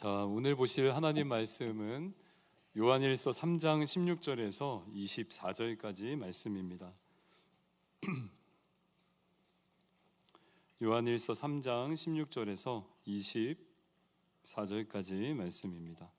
자, 오늘 보실 하나님 말씀은 요한일서 3장 16절에서 24절까지 말씀입니다. 요한일서 3장 16절에서 24절까지 말씀입니다.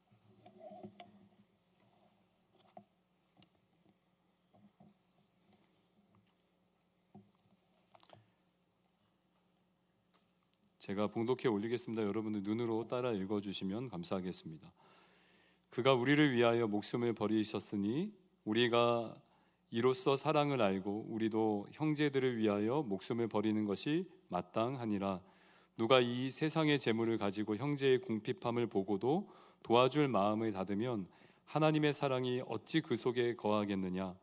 제가 봉독해 올리겠습니다. 여러분들 눈으로 따라 읽어주시면 감사하겠습니다. 그가 우리를 위하여 목숨을 버리셨으니 우리가 이로써 사랑을 알고 우리도 형제들을 위하여 목숨을 버리는 것이 마땅하니라. 누가 이 세상의 재물을 가지고 형제의 궁핍함을 보고도 도와줄 마음을 닫으면 하나님의 사랑이 어찌 그 속에 거하겠느냐.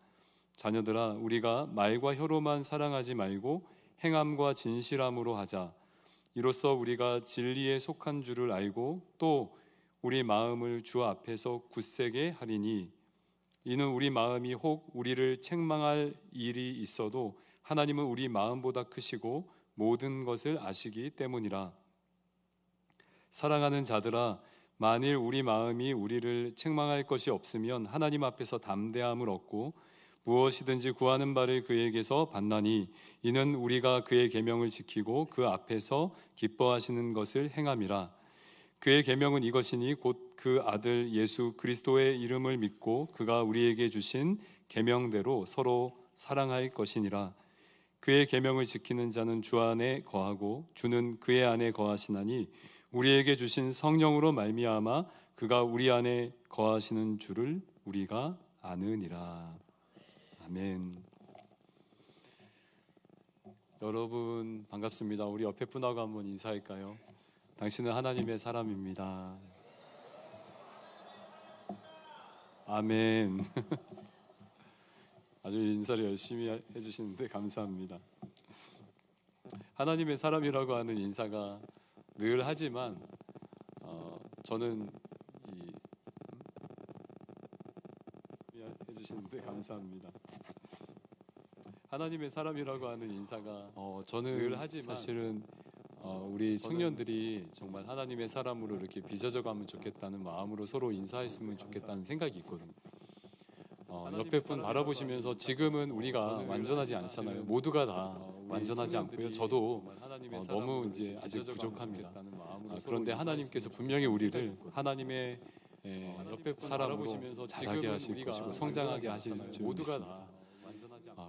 자녀들아, 우리가 말과 혀로만 사랑하지 말고 행함과 진실함으로 하자. 이로써 우리가 진리에 속한 줄을 알고 또 우리 마음을 주 앞에서 굳세게 하리니, 이는 우리 마음이 혹 우리를 책망할 일이 있어도 하나님은 우리 마음보다 크시고 모든 것을 아시기 때문이라. 사랑하는 자들아, 만일 우리 마음이 우리를 책망할 것이 없으면 하나님 앞에서 담대함을 얻고 무엇이든지 구하는 바를 그에게서 받나니, 이는 우리가 그의 계명을 지키고 그 앞에서 기뻐하시는 것을 행함이라. 그의 계명은 이것이니 곧 그 아들 예수 그리스도의 이름을 믿고 그가 우리에게 주신 계명대로 서로 사랑할 것이니라. 그의 계명을 지키는 자는 주 안에 거하고 주는 그의 안에 거하시나니, 우리에게 주신 성령으로 말미암아 그가 우리 안에 거하시는 줄을 우리가 아느니라. 아멘. 여러분 반갑습니다. 우리 옆에 분하고 한번 인사할까요? 당신은 하나님의 사람입니다. 아멘. 아주 인사를 열심히 해주시는데 감사합니다. 하나님의 사람이라고 하는 인사가 늘 하지만 저는 해주시는데 감사합니다. 하나님의 사람이라고 하는 인사가 저는 늘 하지만 사실은 우리 청년들이 정말 하나님의 사람으로 이렇게 빚어져 가면 좋겠다는 마음으로 서로 인사했으면 좋겠다는 생각이 있거든요. 옆에 분 바라보시면서 지금은 우리가 완전하지 않잖아요. 모두가 다 완전하지 않고요. 저도 너무 이제 아직 부족합니다. 그런데 하나님께서 분명히 우리를 하나님의 옆에 사람으로 자라게 하실 것이고 성장하게 하실 줄 믿습니다.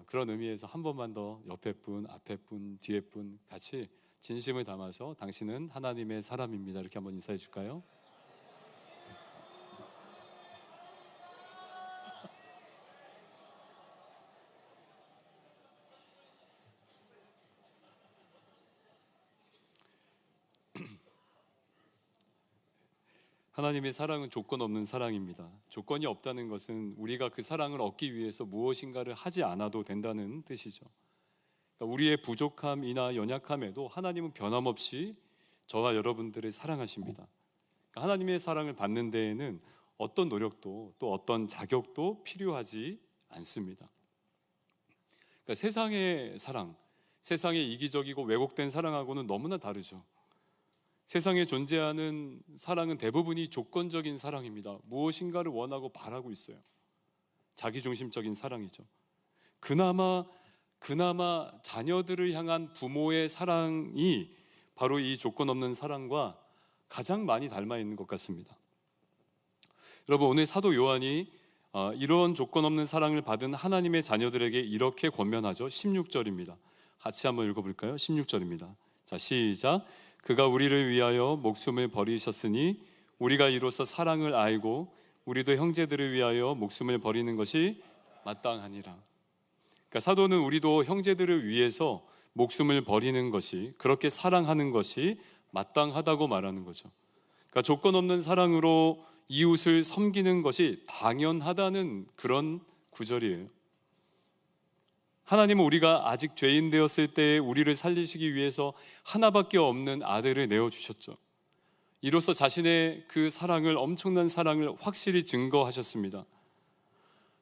그런 의미에서 한 번만 더 옆에 분, 앞에 분, 뒤에 분 같이 진심을 담아서 당신은 하나님의 사람입니다. 이렇게 한번 인사해 줄까요? 하나님의 사랑은 조건 없는 사랑입니다. 조건이 없다는 것은 우리가 그 사랑을 얻기 위해서 무엇인가를 하지 않아도 된다는 뜻이죠. 그러니까 우리의 부족함이나 연약함에도 하나님은 변함없이 저와 여러분들을 사랑하십니다. 그러니까 하나님의 사랑을 받는 데에는 어떤 노력도 또 어떤 자격도 필요하지 않습니다. 그러니까 세상의 사랑, 세상의 이기적이고 왜곡된 사랑하고는 너무나 다르죠. 세상에 존재하는 사랑은 대부분이 조건적인 사랑입니다. 무엇인가를 원하고 바라고 있어요. 자기중심적인 사랑이죠. 그나마 자녀들을 향한 부모의 사랑이 바로 이 조건 없는 사랑과 가장 많이 닮아 있는 것 같습니다. 여러분, 오늘 사도 요한이 이런 조건 없는 사랑을 받은 하나님의 자녀들에게 이렇게 권면하죠. 16절입니다. 같이 한번 읽어볼까요? 16절입니다. 자, 시작. 그가 우리를 위하여 목숨을 버리셨으니 우리가 이로써 사랑을 알고 우리도 형제들을 위하여 목숨을 버리는 것이 마땅하니라. 그러니까 사도는 우리도 형제들을 위해서 목숨을 버리는 것이, 그렇게 사랑하는 것이 마땅하다고 말하는 거죠. 그러니까 조건 없는 사랑으로 이웃을 섬기는 것이 당연하다는 그런 구절이에요. 하나님은 우리가 아직 죄인 되었을 때 우리를 살리시기 위해서 하나밖에 없는 아들을 내어주셨죠. 이로써 자신의 그 사랑을, 엄청난 사랑을 확실히 증거하셨습니다.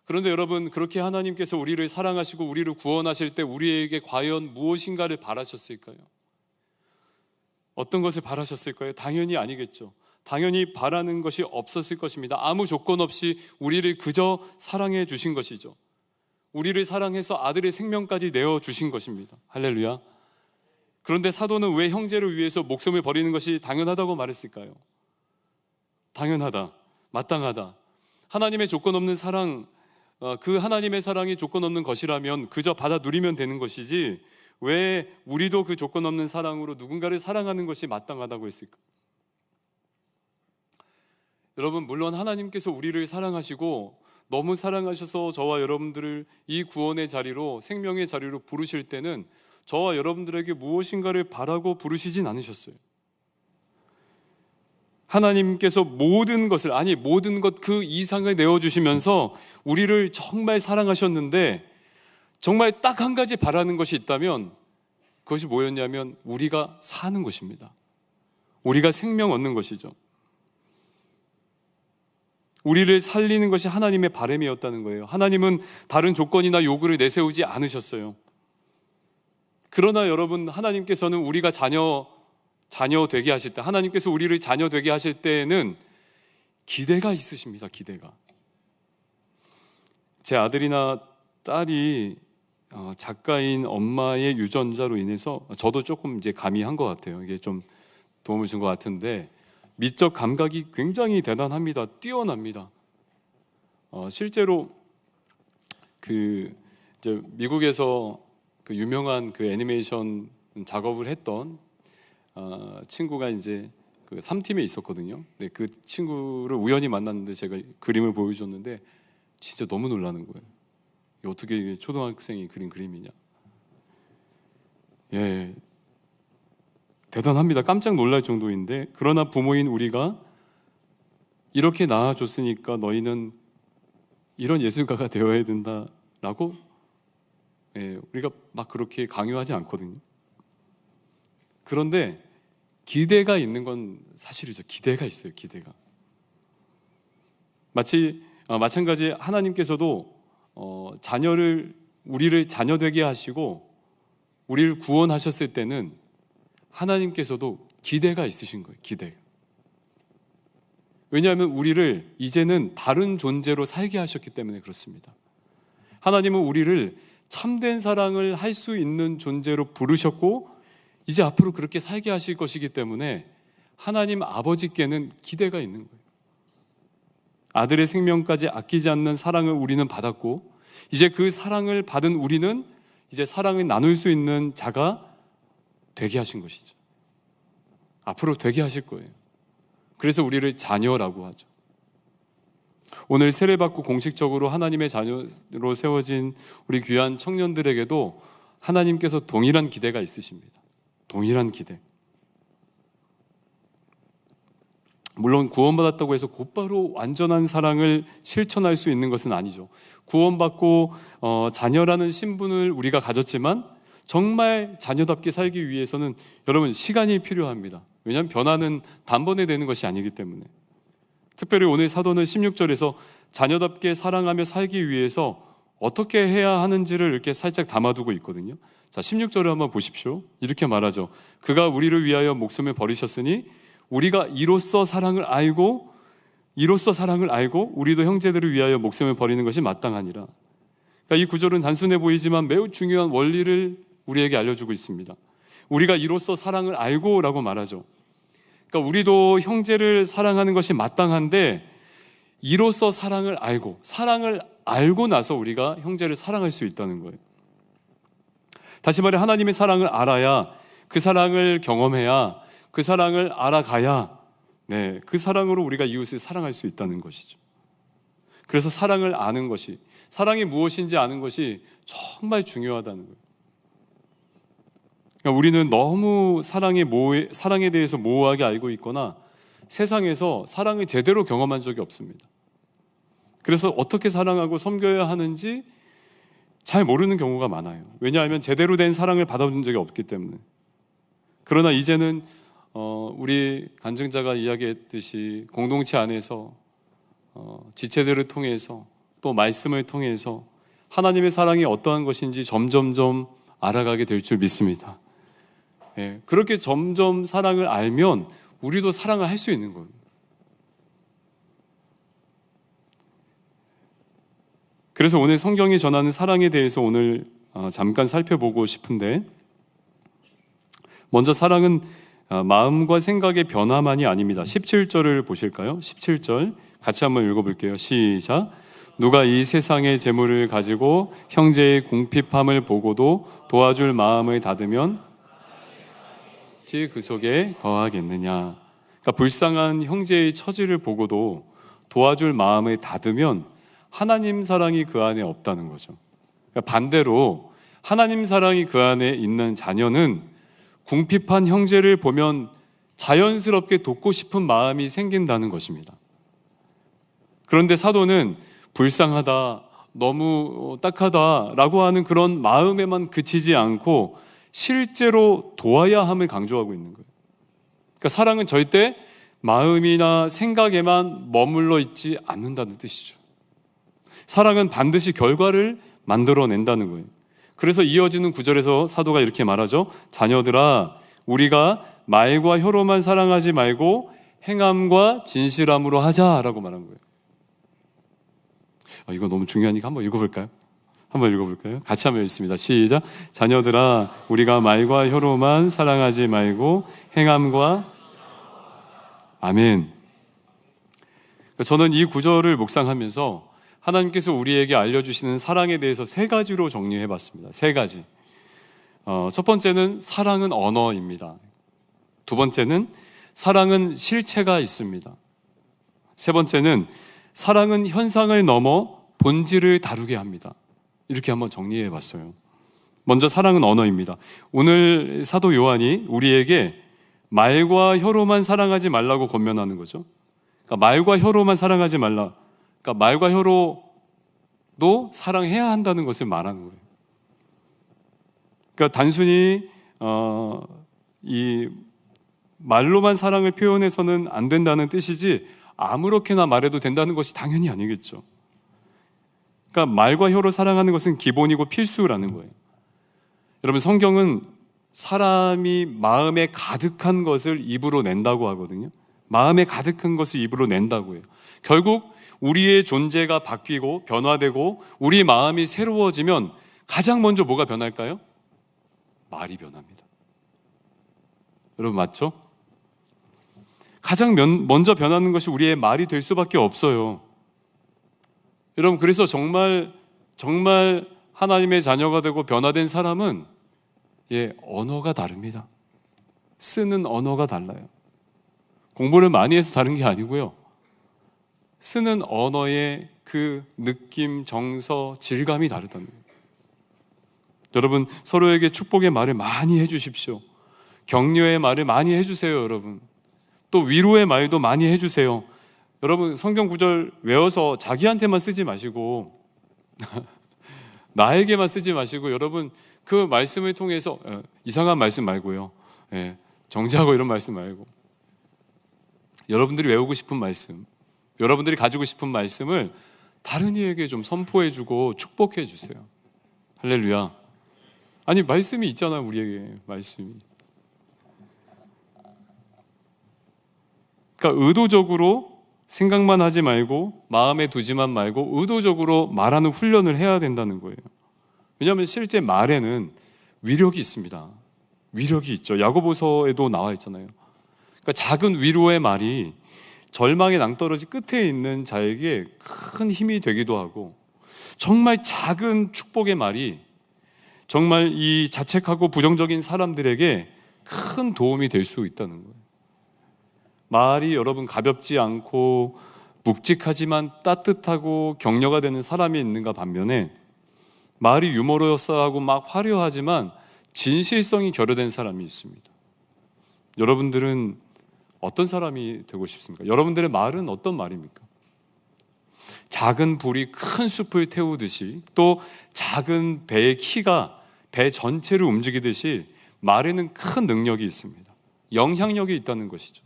그런데 여러분, 그렇게 하나님께서 우리를 사랑하시고 우리를 구원하실 때 우리에게 과연 무엇인가를 바라셨을까요? 어떤 것을 바라셨을까요? 당연히 아니겠죠. 당연히 바라는 것이 없었을 것입니다. 아무 조건 없이 우리를 그저 사랑해 주신 것이죠. 우리를 사랑해서 아들의 생명까지 내어주신 것입니다. 할렐루야. 그런데 사도는 왜 형제를 위해서 목숨을 버리는 것이 당연하다고 말했을까요? 당연하다, 마땅하다. 하나님의 조건 없는 사랑, 그 하나님의 사랑이 조건 없는 것이라면 그저 받아 누리면 되는 것이지 왜 우리도 그 조건 없는 사랑으로 누군가를 사랑하는 것이 마땅하다고 했을까? 여러분, 물론 하나님께서 우리를 사랑하시고 너무 사랑하셔서 저와 여러분들을 이 구원의 자리로, 생명의 자리로 부르실 때는 저와 여러분들에게 무엇인가를 바라고 부르시진 않으셨어요. 하나님께서 모든 것을, 아니 모든 것 그 이상을 내어주시면서 우리를 정말 사랑하셨는데 정말 딱 한 가지 바라는 것이 있다면 그것이 뭐였냐면 우리가 사는 것입니다. 우리가 생명 얻는 것이죠. 우리를 살리는 것이 하나님의 바람이었다는 거예요. 하나님은 다른 조건이나 요구를 내세우지 않으셨어요. 그러나 여러분, 하나님께서는 우리가 자녀 되게 하실 때, 하나님께서 우리를 자녀 되게 하실 때에는 기대가 있으십니다. 기대가. 제 아들이나 딸이 작가인 엄마의 유전자로 인해서 저도 조금 이제 가미한 것 같아요. 이게 좀 도움을 준 것 같은데 미적 감각이 굉장히 대단합니다. 뛰어납니다. 실제로 이제 미국에서 그 유명한 그 애니메이션 작업을 했던 친구가 이제 그 3팀에 있었거든요. 네, 그 친구를 우연히 만났는데 제가 그림을 보여줬는데 진짜 너무 놀라는 거예요. 어떻게 초등학생이 그린 그림이냐. 예, 대단합니다. 깜짝 놀랄 정도인데, 그러나 부모인 우리가 이렇게 낳아줬으니까 너희는 이런 예술가가 되어야 된다라고 우리가 막 그렇게 강요하지 않거든요. 그런데 기대가 있는 건 사실이죠. 기대가 있어요. 기대가. 마찬가지 하나님께서도 우리를 자녀 되게 하시고 우리를 구원하셨을 때는 하나님께서도 기대가 있으신 거예요. 기대. 왜냐하면 우리를 이제는 다른 존재로 살게 하셨기 때문에 그렇습니다. 하나님은 우리를 참된 사랑을 할 수 있는 존재로 부르셨고 이제 앞으로 그렇게 살게 하실 것이기 때문에 하나님 아버지께는 기대가 있는 거예요. 아들의 생명까지 아끼지 않는 사랑을 우리는 받았고 이제 그 사랑을 받은 우리는 이제 사랑을 나눌 수 있는 자가 되게 하신 것이죠. 앞으로 되게 하실 거예요. 그래서 우리를 자녀라고 하죠. 오늘 세례받고 공식적으로 하나님의 자녀로 세워진 우리 귀한 청년들에게도 하나님께서 동일한 기대가 있으십니다. 동일한 기대. 물론 구원받았다고 해서 곧바로 완전한 사랑을 실천할 수 있는 것은 아니죠. 구원받고 자녀라는 신분을 우리가 가졌지만 정말 자녀답게 살기 위해서는 여러분 시간이 필요합니다. 왜냐하면 변화는 단번에 되는 것이 아니기 때문에. 특별히 오늘 사도는 16절에서 자녀답게 사랑하며 살기 위해서 어떻게 해야 하는지를 이렇게 살짝 담아두고 있거든요. 자, 16절을 한번 보십시오. 이렇게 말하죠. 그가 우리를 위하여 목숨을 버리셨으니 우리가 이로써 사랑을 알고 우리도 형제들을 위하여 목숨을 버리는 것이 마땅하니라. 그러니까 이 구절은 단순해 보이지만 매우 중요한 원리를 우리에게 알려주고 있습니다. 우리가 이로써 사랑을 알고 라고 말하죠. 그러니까 우리도 형제를 사랑하는 것이 마땅한데 이로써 사랑을 알고 나서 우리가 형제를 사랑할 수 있다는 거예요. 다시 말해 하나님의 사랑을 알아야, 그 사랑을 경험해야, 그 사랑을 알아가야 그 사랑으로 우리가 이웃을 사랑할 수 있다는 것이죠. 그래서 사랑을 아는 것이, 사랑이 무엇인지 아는 것이 정말 중요하다는 거예요. 그러니까 우리는 너무 사랑에 대해서 모호하게 알고 있거나 세상에서 사랑을 제대로 경험한 적이 없습니다. 그래서 어떻게 사랑하고 섬겨야 하는지 잘 모르는 경우가 많아요. 왜냐하면 제대로 된 사랑을 받아본 적이 없기 때문에. 그러나 이제는 우리 간증자가 이야기했듯이 공동체 안에서 지체들을 통해서 또 말씀을 통해서 하나님의 사랑이 어떠한 것인지 점점점 알아가게 될 줄 믿습니다. 그렇게 점점 사랑을 알면 우리도 사랑을 할 수 있는 거예요. 그래서 오늘 성경이 전하는 사랑에 대해서 오늘 잠깐 살펴보고 싶은데, 먼저 사랑은 마음과 생각의 변화만이 아닙니다. 17절을 보실까요? 17절 같이 한번 읽어볼게요. 시작. 누가 이 세상의 재물을 가지고 형제의 궁핍함을 보고도 도와줄 마음을 닫으면 그 속에 거하겠느냐. 그러니까 불쌍한 형제의 처지를 보고도 도와줄 마음을 닫으면 하나님 사랑이 그 안에 없다는 거죠. 그러니까 반대로 하나님 사랑이 그 안에 있는 자녀는 궁핍한 형제를 보면 자연스럽게 돕고 싶은 마음이 생긴다는 것입니다. 그런데 사도는 불쌍하다, 너무 딱하다라고 하는 그런 마음에만 그치지 않고 실제로 도와야 함을 강조하고 있는 거예요. 그러니까 사랑은 절대 마음이나 생각에만 머물러 있지 않는다는 뜻이죠. 사랑은 반드시 결과를 만들어낸다는 거예요. 그래서 이어지는 구절에서 사도가 이렇게 말하죠. 자녀들아, 우리가 말과 혀로만 사랑하지 말고 행함과 진실함으로 하자라고 말한 거예요. 이거 너무 중요하니까 한번 읽어볼까요? 같이 한번 읽습니다. 시작. 자녀들아, 우리가 말과 혀로만 사랑하지 말고 행함과. 아멘. 저는 이 구절을 묵상하면서 하나님께서 우리에게 알려주시는 사랑에 대해서 세 가지로 정리해봤습니다. 세 가지. 첫 번째는 사랑은 언어입니다. 두 번째는 사랑은 실체가 있습니다. 세 번째는 사랑은 현상을 넘어 본질을 다루게 합니다. 이렇게 한번 정리해봤어요. 먼저 사랑은 언어입니다. 오늘 사도 요한이 우리에게 말과 혀로만 사랑하지 말라고 권면하는 거죠. 그러니까 말과 혀로만 사랑하지 말라. 그러니까 말과 혀로도 사랑해야 한다는 것을 말하는 거예요. 그러니까 단순히 이 말로만 사랑을 표현해서는 안 된다는 뜻이지 아무렇게나 말해도 된다는 것이 당연히 아니겠죠. 그러니까 말과 혀로 사랑하는 것은 기본이고 필수라는 거예요. 여러분, 성경은 사람이 마음에 가득한 것을 입으로 낸다고 하거든요. 마음에 가득한 것을 입으로 낸다고 해요. 결국 우리의 존재가 바뀌고 변화되고 우리 마음이 새로워지면 가장 먼저 뭐가 변할까요? 말이 변합니다. 여러분, 맞죠? 가장 먼저 변하는 것이 우리의 말이 될 수밖에 없어요. 여러분, 그래서 정말 하나님의 자녀가 되고 변화된 사람은 언어가 다릅니다. 쓰는 언어가 달라요. 공부를 많이 해서 다른 게 아니고요. 쓰는 언어의 그 느낌, 정서, 질감이 다르다는 거예요. 여러분, 서로에게 축복의 말을 많이 해주십시오. 격려의 말을 많이 해주세요, 여러분. 또 위로의 말도 많이 해주세요. 여러분, 성경 구절 외워서 자기한테만 쓰지 마시고 나에게만 쓰지 마시고 여러분 그 말씀을 통해서 이상한 말씀 말고요. 정죄하고 이런 말씀 말고 여러분들이 외우고 싶은 말씀, 여러분들이 가지고 싶은 말씀을 다른 이에게 좀 선포해주고 축복해주세요. 할렐루야. 아니, 말씀이 있잖아요. 우리에게 말씀이. 그러니까 의도적으로 생각만 하지 말고 마음에 두지만 말고 의도적으로 말하는 훈련을 해야 된다는 거예요. 왜냐하면 실제 말에는 위력이 있습니다. 위력이 있죠. 야고보서에도 나와 있잖아요. 그러니까 작은 위로의 말이 절망의 낭떠러지 끝에 있는 자에게 큰 힘이 되기도 하고, 정말 작은 축복의 말이 정말 이 자책하고 부정적인 사람들에게 큰 도움이 될 수 있다는 거예요. 말이 여러분 가볍지 않고 묵직하지만 따뜻하고 격려가 되는 사람이 있는가 반면에 말이 유머러스하고 막 화려하지만 진실성이 결여된 사람이 있습니다. 여러분들은 어떤 사람이 되고 싶습니까? 여러분들의 말은 어떤 말입니까? 작은 불이 큰 숲을 태우듯이, 또 작은 배의 키가 배 전체를 움직이듯이 말에는 큰 능력이 있습니다. 영향력이 있다는 것이죠.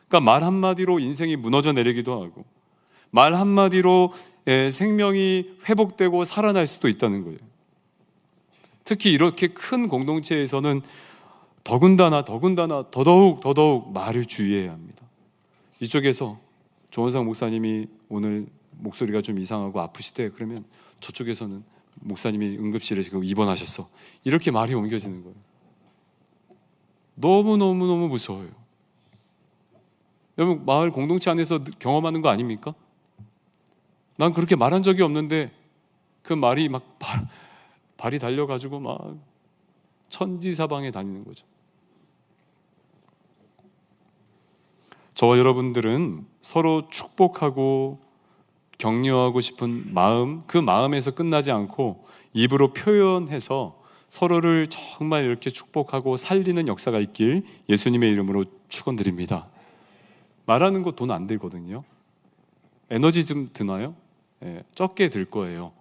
그러니까 말 한마디로 인생이 무너져 내리기도 하고, 말 한마디로 생명이 회복되고 살아날 수도 있다는 거예요. 특히 이렇게 큰 공동체에서는 더군다나 더더욱 말을 주의해야 합니다. 이쪽에서 조원상 목사님이 오늘 목소리가 좀 이상하고 아프시대 그러면 저쪽에서는 목사님이 응급실에 지금 입원하셨어. 이렇게 말이 옮겨지는 거예요. 너무너무 무서워요. 여러분, 마을 공동체 안에서 경험하는 거 아닙니까? 난 그렇게 말한 적이 없는데 그 말이 막 발이 달려가지고 막 천지사방에 다니는 거죠. 저와 여러분들은 서로 축복하고 격려하고 싶은 마음, 그 마음에서 끝나지 않고 입으로 표현해서 서로를 정말 이렇게 축복하고 살리는 역사가 있길 예수님의 이름으로 축원드립니다. 말하는 거 돈 안 들거든요. 에너지 좀 드나요? 적게 들 거예요.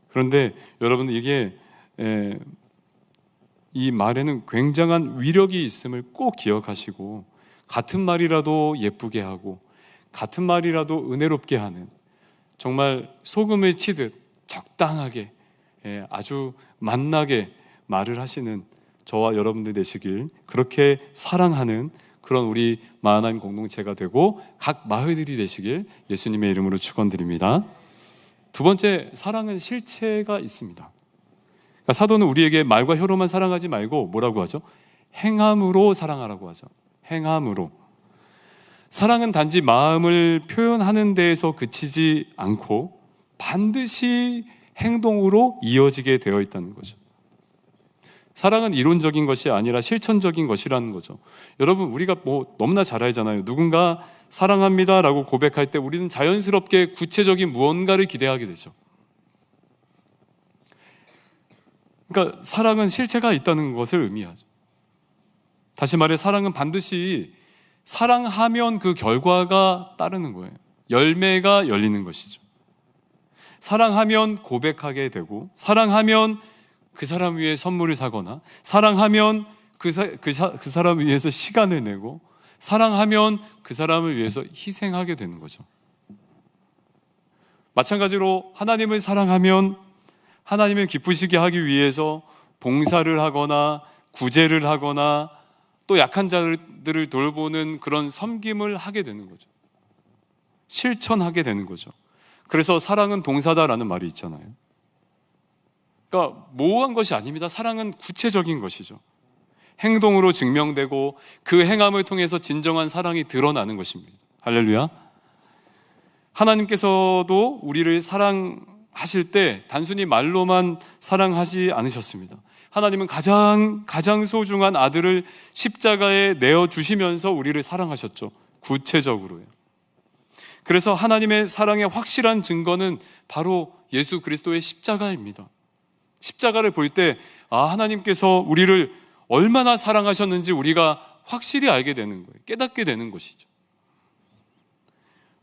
그런데 여러분, 이게 이 말에는 굉장한 위력이 있음을 꼭 기억하시고, 같은 말이라도 예쁘게 하고 같은 말이라도 은혜롭게 하는, 정말 소금을 치듯 적당하게 아주 맛나게 말을 하시는 저와 여러분들 되시길, 그렇게 사랑하는 그런 우리 마하나임 공동체가 되고 각 마을들이 되시길 예수님의 이름으로 축원드립니다. 두 번째, 사랑은 실체가 있습니다. 그러니까 사도는 우리에게 말과 혀로만 사랑하지 말고 뭐라고 하죠? 행함으로 사랑하라고 하죠. 행함으로. 사랑은 단지 마음을 표현하는 데에서 그치지 않고 반드시 행동으로 이어지게 되어 있다는 거죠. 사랑은 이론적인 것이 아니라 실천적인 것이라는 거죠. 여러분, 우리가 너무나 잘 알잖아요. 누군가 사랑합니다 라고 고백할 때 우리는 자연스럽게 구체적인 무언가를 기대하게 되죠. 그러니까 사랑은 실체가 있다는 것을 의미하죠. 다시 말해, 사랑은 반드시 사랑하면 그 결과가 따르는 거예요. 열매가 열리는 것이죠. 사랑하면 고백하게 되고, 사랑하면 그 사람 위해 선물을 사거나, 사랑하면 그 사람을 위해서 시간을 내고, 사랑하면 그 사람을 위해서 희생하게 되는 거죠. 마찬가지로 하나님을 사랑하면 하나님을 기쁘시게 하기 위해서 봉사를 하거나 구제를 하거나 또 약한 자들을 돌보는 그런 섬김을 하게 되는 거죠. 실천하게 되는 거죠. 그래서 사랑은 동사다라는 말이 있잖아요. 그러니까 모호한 것이 아닙니다. 사랑은 구체적인 것이죠. 행동으로 증명되고 그 행함을 통해서 진정한 사랑이 드러나는 것입니다. 할렐루야. 하나님께서도 우리를 사랑하실 때 단순히 말로만 사랑하지 않으셨습니다. 하나님은 가장 소중한 아들을 십자가에 내어주시면서 우리를 사랑하셨죠. 구체적으로요. 그래서 하나님의 사랑의 확실한 증거는 바로 예수 그리스도의 십자가입니다. 십자가를 볼 때 하나님께서 우리를 얼마나 사랑하셨는지 우리가 확실히 알게 되는 거예요. 깨닫게 되는 것이죠.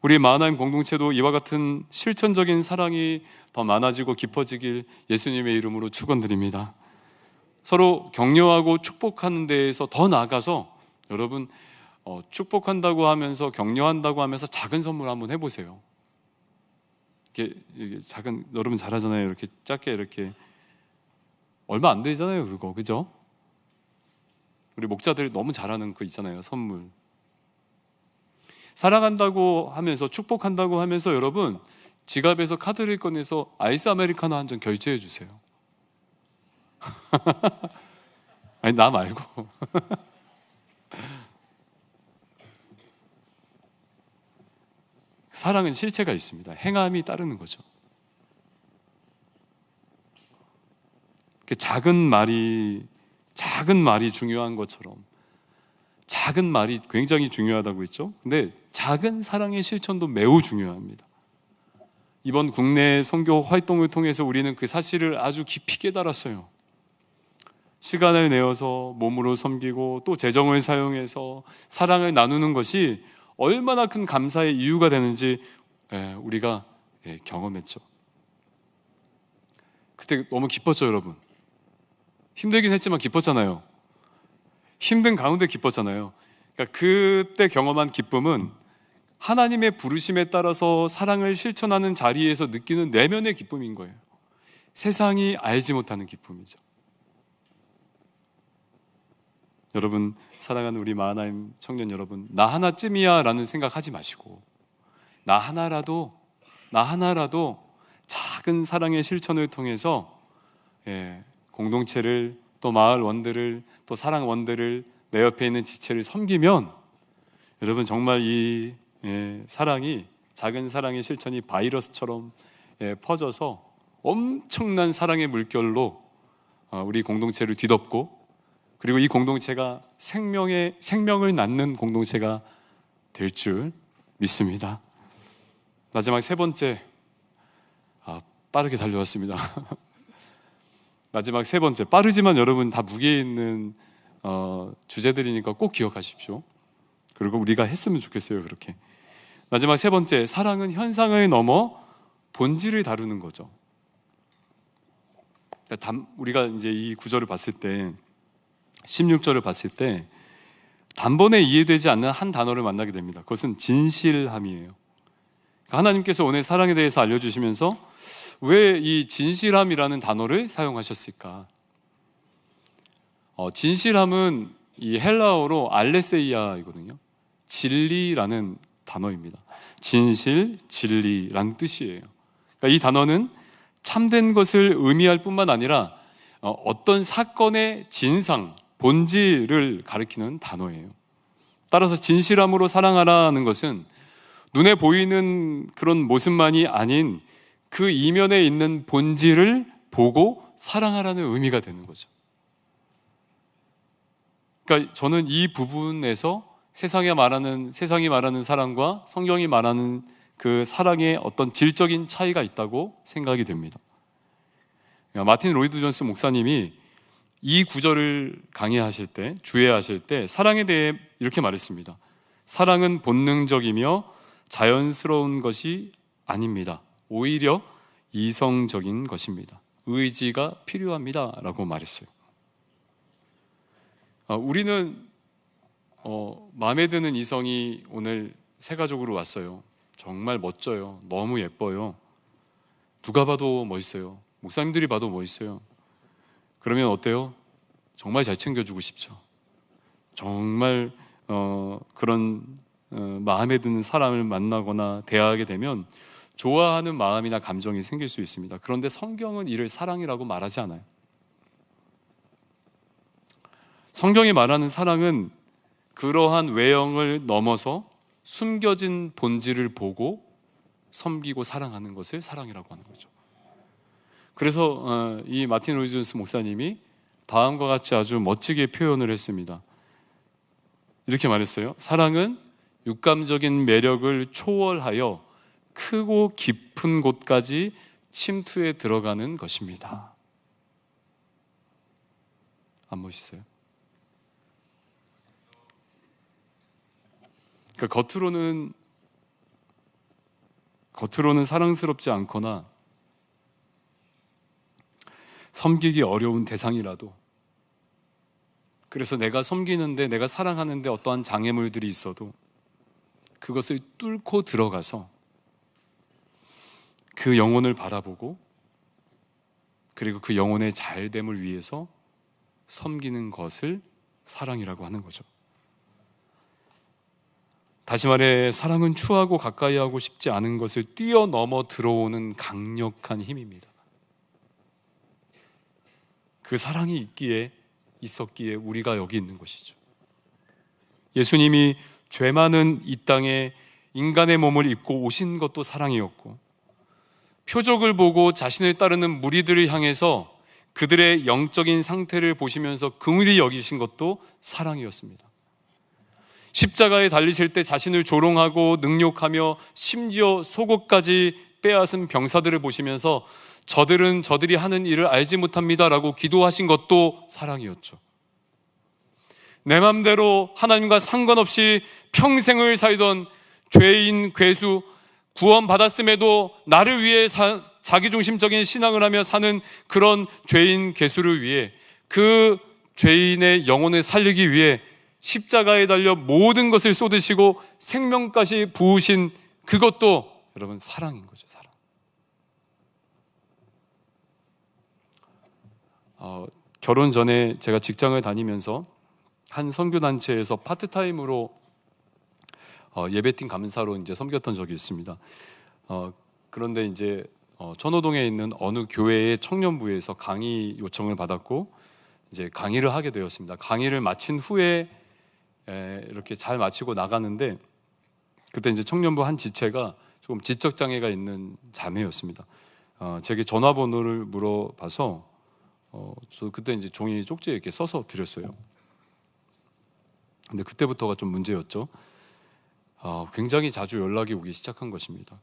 우리 마하나임 공동체도 이와 같은 실천적인 사랑이 더 많아지고 깊어지길 예수님의 이름으로 축원드립니다. 서로 격려하고 축복하는 데에서 더 나아가서 여러분, 축복한다고 하면서 격려한다고 하면서 작은 선물 한번 해보세요. 이렇게 작은, 여러분 잘하잖아요. 이렇게 작게, 이렇게 얼마 안 되잖아요, 그거. 그죠? 우리 목자들 너무 잘하는 거 있잖아요, 선물. 사랑한다고 하면서, 축복한다고 하면서 여러분 지갑에서 카드를 꺼내서 아이스 아메리카노 한 잔 결제해 주세요. 아니, 나 말고. 사랑은 실체가 있습니다. 행함이 따르는 거죠. 작은 말이 중요한 것처럼 작은 말이 굉장히 중요하다고 했죠. 근데 작은 사랑의 실천도 매우 중요합니다. 이번 국내 선교 활동을 통해서 우리는 그 사실을 아주 깊이 깨달았어요. 시간을 내어서 몸으로 섬기고 또 재정을 사용해서 사랑을 나누는 것이 얼마나 큰 감사의 이유가 되는지 우리가 경험했죠. 그때 너무 기뻤죠, 여러분. 힘들긴 했지만 기뻤잖아요. 힘든 가운데 기뻤잖아요. 그러니까 그때 경험한 기쁨은 하나님의 부르심에 따라서 사랑을 실천하는 자리에서 느끼는 내면의 기쁨인 거예요. 세상이 알지 못하는 기쁨이죠. 여러분, 사랑하는 우리 마하나임 청년 여러분, 나 하나쯤이야 라는 생각하지 마시고 나 하나라도 작은 사랑의 실천을 통해서 공동체를, 또 마을 원들을, 또 사랑 원들을, 내 옆에 있는 지체를 섬기면 여러분 정말 이 사랑이, 작은 사랑의 실천이 바이러스처럼 퍼져서 엄청난 사랑의 물결로 우리 공동체를 뒤덮고, 그리고 이 공동체가 생명을 낳는 공동체가 될 줄 믿습니다. 마지막 세 번째, 빠르게 달려왔습니다. 마지막 세 번째, 빠르지만 여러분 다 무게 있는 주제들이니까 꼭 기억하십시오. 그리고 우리가 했으면 좋겠어요. 그렇게 마지막 세 번째, 사랑은 현상을 넘어 본질을 다루는 거죠. 우리가 이제 이 구절을 봤을 때, 16절을 봤을 때 단번에 이해되지 않는 한 단어를 만나게 됩니다. 그것은 진실함이에요. 하나님께서 오늘 사랑에 대해서 알려주시면서 왜 이 진실함이라는 단어를 사용하셨을까? 진실함은 이 헬라어로 알레세이아이거든요. 진리라는 단어입니다. 진실, 진리라는 뜻이에요. 그러니까 이 단어는 참된 것을 의미할 뿐만 아니라 어떤 사건의 진상, 본질을 가리키는 단어예요. 따라서 진실함으로 사랑하라는 것은 눈에 보이는 그런 모습만이 아닌 그 이면에 있는 본질을 보고 사랑하라는 의미가 되는 거죠. 그러니까 저는 이 부분에서 세상이 말하는 사랑과 성경이 말하는 그 사랑의 어떤 질적인 차이가 있다고 생각이 됩니다. 마틴 로이드 존스 목사님이 이 구절을 강의하실 때, 주회하실 때 사랑에 대해 이렇게 말했습니다. 사랑은 본능적이며 자연스러운 것이 아닙니다. 오히려 이성적인 것입니다. 의지가 필요합니다 라고 말했어요. 우리는 마음에 드는 이성이 오늘 새 가족으로 왔어요. 정말 멋져요. 너무 예뻐요. 누가 봐도 멋있어요. 목사님들이 봐도 멋있어요. 그러면 어때요? 정말 잘 챙겨주고 싶죠. 정말 그런 마음에 드는 사람을 만나거나 대화하게 되면 좋아하는 마음이나 감정이 생길 수 있습니다. 그런데 성경은 이를 사랑이라고 말하지 않아요. 성경이 말하는 사랑은 그러한 외형을 넘어서 숨겨진 본질을 보고 섬기고 사랑하는 것을 사랑이라고 하는 거죠. 그래서 이 마틴 로이드 존스 목사님이 다음과 같이 아주 멋지게 표현을 했습니다. 이렇게 말했어요. 사랑은 육감적인 매력을 초월하여 크고 깊은 곳까지 침투해 들어가는 것입니다. 안 멋있어요? 그러니까 겉으로는 사랑스럽지 않거나 섬기기 어려운 대상이라도, 그래서 내가 섬기는데, 내가 사랑하는데 어떠한 장애물들이 있어도 그것을 뚫고 들어가서 그 영혼을 바라보고, 그리고 그 영혼의 잘됨을 위해서 섬기는 것을 사랑이라고 하는 거죠. 다시 말해, 사랑은 추하고 가까이 하고 싶지 않은 것을 뛰어넘어 들어오는 강력한 힘입니다. 그 사랑이 있었기에 우리가 여기 있는 것이죠. 예수님이 죄 많은 이 땅에 인간의 몸을 입고 오신 것도 사랑이었고, 표적을 보고 자신을 따르는 무리들을 향해서 그들의 영적인 상태를 보시면서 긍휼히 여기신 것도 사랑이었습니다. 십자가에 달리실 때 자신을 조롱하고 능욕하며 심지어 속옷까지 빼앗은 병사들을 보시면서 저들은 저들이 하는 일을 알지 못합니다 라고 기도하신 것도 사랑이었죠. 내 맘대로 하나님과 상관없이 평생을 살던 죄인 괴수, 구원받았음에도 나를 위해 자기중심적인 신앙을 하며 사는 그런 죄인 괴수를 위해, 그 죄인의 영혼을 살리기 위해 십자가에 달려 모든 것을 쏟으시고 생명까지 부으신 그것도 여러분 사랑인 거죠. 사랑. 결혼 전에 제가 직장을 다니면서 한 선교단체에서 파트타임으로 예배팀 감사로 이제 섬겼던 적이 있습니다. 그런데 이제 천호동에 있는 어느 교회의 청년부에서 강의 요청을 받았고 이제 강의를 하게 되었습니다. 강의를 마친 후에 이렇게 잘 마치고 나가는데 그때 이제 청년부 한 지체가 조금 지적 장애가 있는 자매였습니다. 제게 전화번호를 물어봐서 저 그때 이제 종이 쪽지에 이렇게 써서 드렸어요. 근데 그때부터가 좀 문제였죠. 굉장히 자주 연락이 오기 시작한 것입니다.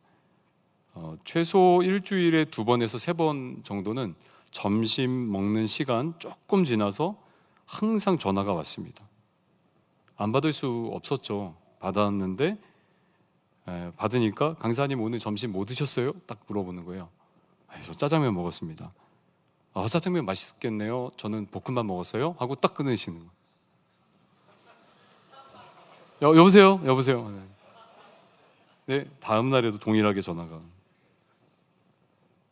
최소 일주일에 2번에서 3번 정도는 점심 먹는 시간 조금 지나서 항상 전화가 왔습니다. 안 받을 수 없었죠. 받았는데 받으니까 강사님 오늘 점심 뭐 드셨어요? 딱 물어보는 거예요. 저 짜장면 먹었습니다. 짜장면 맛있겠네요. 저는 볶음밥 먹었어요. 하고 딱 끊으시는 거예요. 여보세요? 여보세요? 네, 다음 날에도 동일하게 전화가.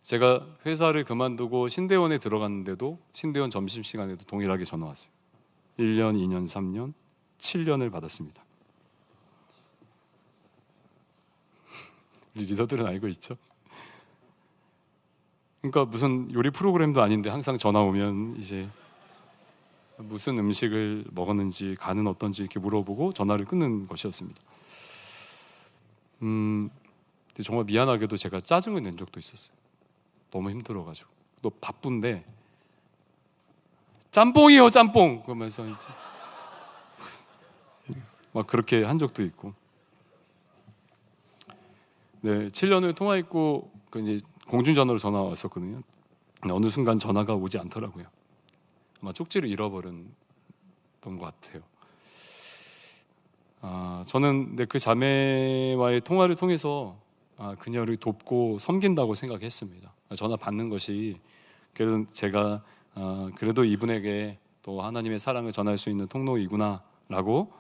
제가 회사를 그만두고 신대원에 들어갔는데도 신대원 점심시간에도 동일하게 전화 왔어요. 1년, 2년, 3년, 7년을 받았습니다. 우리 리더들은 알고 있죠? 그러니까 무슨 요리 프로그램도 아닌데 항상 전화 오면 이제 무슨 음식을 먹었는지 간은 어떤지 이렇게 물어보고 전화를 끊는 것이었습니다. 정말 미안하게도 제가 짜증을 낸 적도 있었어요. 너무 힘들어가지고 또 바쁜데 짬뽕이요 짬뽕 그러면서 이제 막 그렇게 한 적도 있고. 네, 7년을 통화했고 이제 공중전화로 전화 왔었거든요. 어느 순간 전화가 오지 않더라고요. 아마 쪽지를 잃어버렸던 것 같아요. 저는 그 자매와의 통화를 통해서 그녀를 돕고 섬긴다고 생각했습니다. 전화 받는 것이 그래도 제가 그래도 이분에게 또 하나님의 사랑을 전할 수 있는 통로이구나라고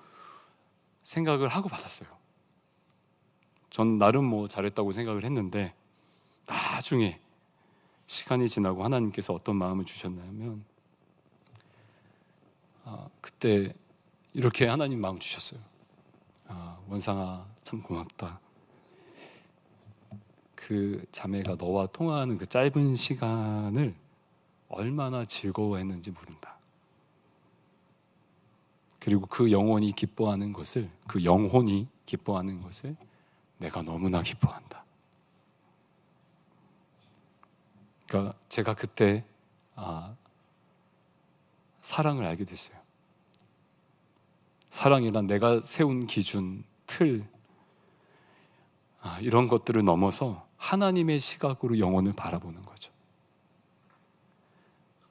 생각을 하고 받았어요. 전 나름 뭐 잘했다고 생각을 했는데 나중에 시간이 지나고 하나님께서 어떤 마음을 주셨냐면 그때 이렇게 하나님 마음 주셨어요. 원상아 참 고맙다. 그 자매가 너와 통화하는 그 짧은 시간을 얼마나 즐거워했는지 모른다. 그리고 그 영혼이 기뻐하는 것을, 그 영혼이 기뻐하는 것을 내가 너무나 기뻐한다. 그러니까 제가 그때 사랑을 알게 됐어요. 사랑이란 내가 세운 기준, 틀, 이런 것들을 넘어서 하나님의 시각으로 영혼을 바라보는 거죠.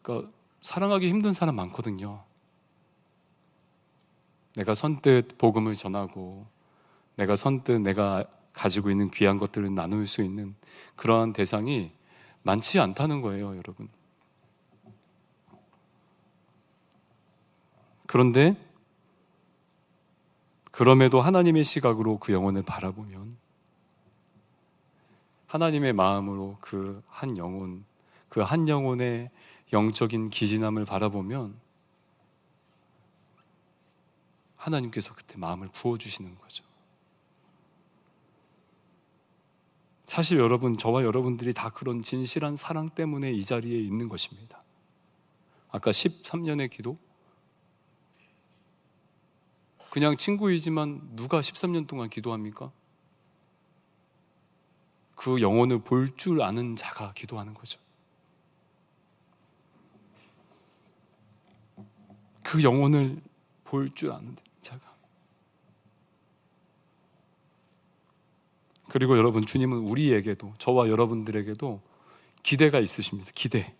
그러니까 사랑하기 힘든 사람 많거든요. 내가 선뜻 복음을 전하고 내가 선뜻 내가 가지고 있는 귀한 것들을 나눌 수 있는 그러한 대상이 많지 않다는 거예요, 여러분. 그런데 그럼에도 하나님의 시각으로 그 영혼을 바라보면 하나님의 마음으로 그 한 영혼, 그 한 영혼의 영적인 기진함을 바라보면 하나님께서 그때 마음을 부어주시는 거죠. 사실 여러분, 저와 여러분들이 다 그런 진실한 사랑 때문에 이 자리에 있는 것입니다. 아까 13년의 기도, 그냥 친구이지만 누가 13년 동안 기도합니까? 그 영혼을 볼 줄 아는 자가 기도하는 거죠. 그 영혼을 볼 줄 아는 자가. 그리고 여러분, 주님은 우리에게도, 저와 여러분들에게도 기대가 있으십니다. 기대.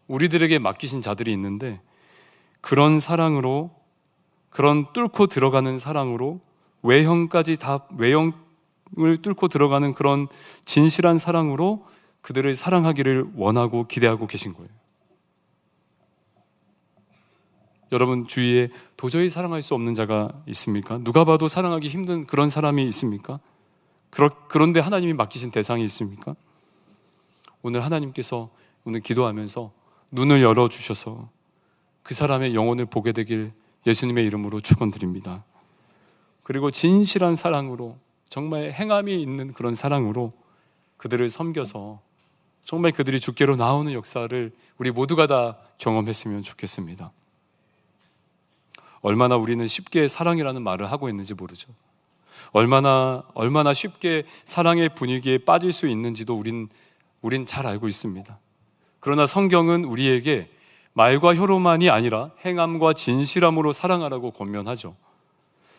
우리들에게 맡기신 자들이 있는데 그런 사랑으로, 그런 뚫고 들어가는 사랑으로 외형까지 다, 외형을 뚫고 들어가는 그런 진실한 사랑으로 그들을 사랑하기를 원하고 기대하고 계신 거예요. 여러분 주위에 도저히 사랑할 수 없는 자가 있습니까? 누가 봐도 사랑하기 힘든 그런 사람이 있습니까? 그런데 하나님이 맡기신 대상이 있습니까? 오늘 하나님께서 오늘 기도하면서 눈을 열어주셔서 그 사람의 영혼을 보게 되길 예수님의 이름으로 축원드립니다. 그리고 진실한 사랑으로, 정말 행함이 있는 그런 사랑으로 그들을 섬겨서 정말 그들이 주께로 나오는 역사를 우리 모두가 다 경험했으면 좋겠습니다. 얼마나 우리는 쉽게 사랑이라는 말을 하고 있는지 모르죠. 얼마나 쉽게 사랑의 분위기에 빠질 수 있는지도 우린 잘 알고 있습니다. 그러나 성경은 우리에게 말과 혀로만이 아니라 행함과 진실함으로 사랑하라고 권면하죠.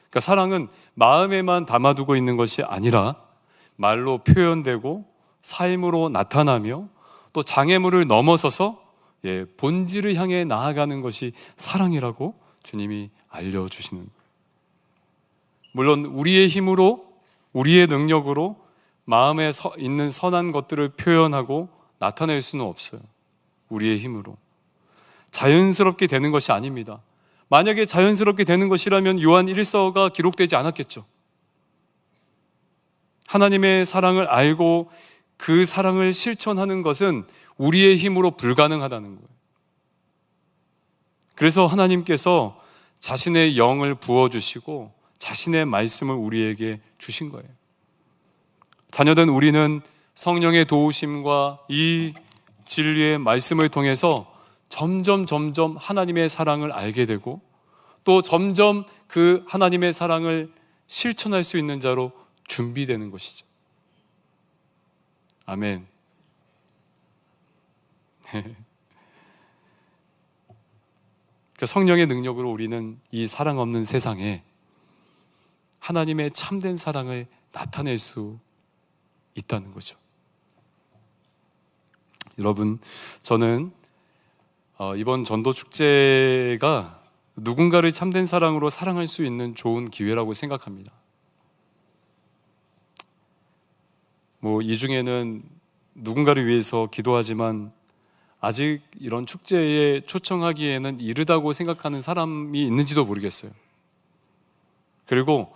그러니까 사랑은 마음에만 담아두고 있는 것이 아니라 말로 표현되고 삶으로 나타나며 또 장애물을 넘어서서 본질을 향해 나아가는 것이 사랑이라고 주님이 알려주시는 거예요. 물론 우리의 힘으로, 우리의 능력으로 마음에 있는 선한 것들을 표현하고 나타낼 수는 없어요. 우리의 힘으로 자연스럽게 되는 것이 아닙니다. 만약에 자연스럽게 되는 것이라면 요한 1서가 기록되지 않았겠죠. 하나님의 사랑을 알고 그 사랑을 실천하는 것은 우리의 힘으로 불가능하다는 거예요. 그래서 하나님께서 자신의 영을 부어주시고 자신의 말씀을 우리에게 주신 거예요. 자녀된 우리는 성령의 도우심과 이 진리의 말씀을 통해서 점점 하나님의 사랑을 알게 되고 또 점점 그 하나님의 사랑을 실천할 수 있는 자로 준비되는 것이죠. 아멘. 그 성령의 능력으로 우리는 이 사랑 없는 세상에 하나님의 참된 사랑을 나타낼 수 있다는 거죠. 여러분, 저는 이번 전도 축제가 누군가를 참된 사랑으로 사랑할 수 있는 좋은 기회라고 생각합니다. 이 중에는 누군가를 위해서 기도하지만 아직 이런 축제에 초청하기에는 이르다고 생각하는 사람이 있는지도 모르겠어요. 그리고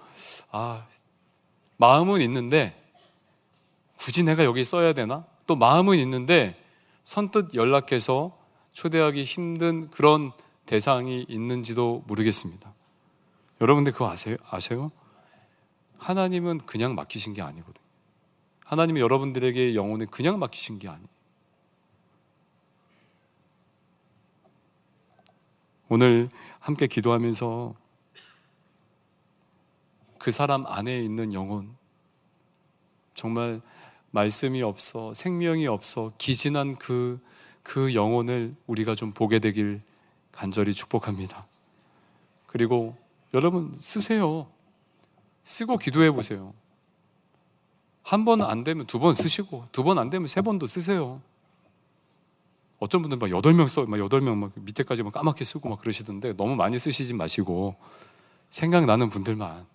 마음은 있는데 굳이 내가 여기 써야 되나? 또 마음은 있는데 선뜻 연락해서 초대하기 힘든 그런 대상이 있는지도 모르겠습니다. 여러분들 그거 아세요? 하나님은 그냥 맡기신 게 아니거든요. 하나님이 여러분들에게 영혼을 그냥 맡기신 게 아니에요. 오늘 함께 기도하면서 그 사람 안에 있는 영혼, 정말 말씀이 없어, 생명이 없어 기진한 그 영혼을 우리가 좀 보게 되길 간절히 축복합니다. 그리고 여러분 쓰세요. 쓰고 기도해 보세요. 한 번 안 되면 두 번 쓰시고, 두 번 안 되면 세 번도 쓰세요. 어떤 분들 막 8명 써, 막 8명 막 밑에까지 막 까맣게 쓰고 막 그러시던데 너무 많이 쓰시지 마시고 생각나는 분들만,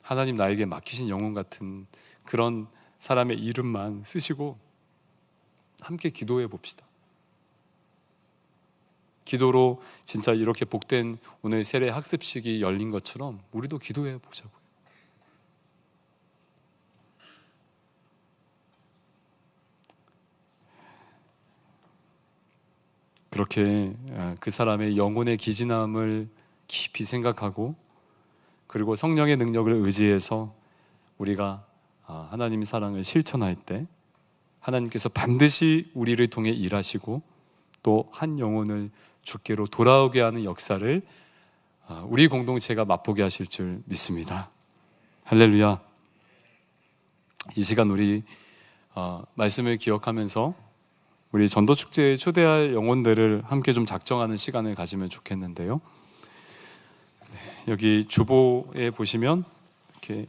하나님 나에게 맡기신 영혼 같은 그런 사람의 이름만 쓰시고 함께 기도해 봅시다. 기도로 진짜 이렇게 복된 오늘 세례 학습식이 열린 것처럼 우리도 기도해 보자고요. 그렇게 그 사람의 영혼의 기진함을 깊이 생각하고 그리고 성령의 능력을 의지해서 우리가 하나님의 사랑을 실천할 때 하나님께서 반드시 우리를 통해 일하시고 또 한 영혼을 주께로 돌아오게 하는 역사를 우리 공동체가 맛보게 하실 줄 믿습니다. 할렐루야. 이 시간 우리 말씀을 기억하면서 우리 전도축제에 초대할 영혼들을 함께 좀 작정하는 시간을 가지면 좋겠는데요. 여기 주보에 보시면 이렇게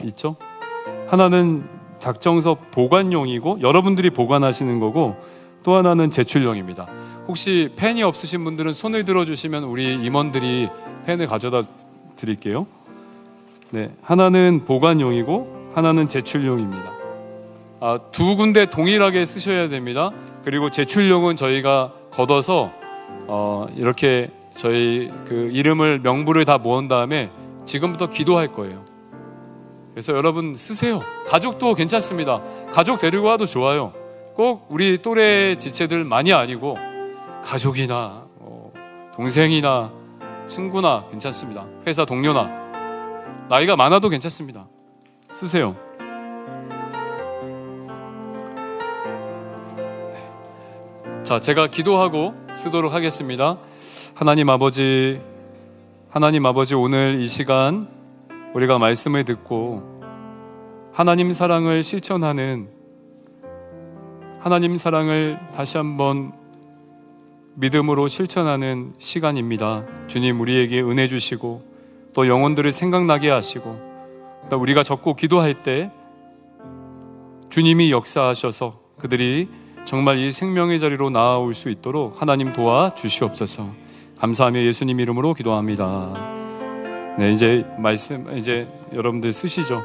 있죠? 하나는 작정서 보관용이고 여러분들이 보관하시는 거고 또 하나는 제출용입니다. 혹시 펜이 없으신 분들은 손을 들어주시면 우리 임원들이 펜을 가져다 드릴게요. 네, 하나는 보관용이고 하나는 제출용입니다. 두 군데 동일하게 쓰셔야 됩니다. 그리고 제출용은 저희가 걷어서 이렇게 저희 그 이름을 명부를 다 모은 다음에 지금부터 기도할 거예요. 그래서 여러분 쓰세요. 가족도 괜찮습니다. 가족 데리고 와도 좋아요. 꼭 우리 또래 지체들만이 아니고 가족이나 동생이나 친구나 괜찮습니다. 회사 동료나 나이가 많아도 괜찮습니다. 쓰세요. 자, 제가 기도하고 쓰도록 하겠습니다. 하나님 아버지 오늘 이 시간 우리가 말씀을 듣고 하나님 사랑을 실천하는, 하나님 사랑을 다시 한번 믿음으로 실천하는 시간입니다. 주님, 우리에게 은혜 주시고 또 영혼들을 생각나게 하시고 또 우리가 적고 기도할 때 주님이 역사하셔서 그들이 정말 이 생명의 자리로 나아올 수 있도록 하나님 도와주시옵소서. 감사하며 예수님 이름으로 기도합니다. 네, 이제 말씀 여러분들 쓰시죠.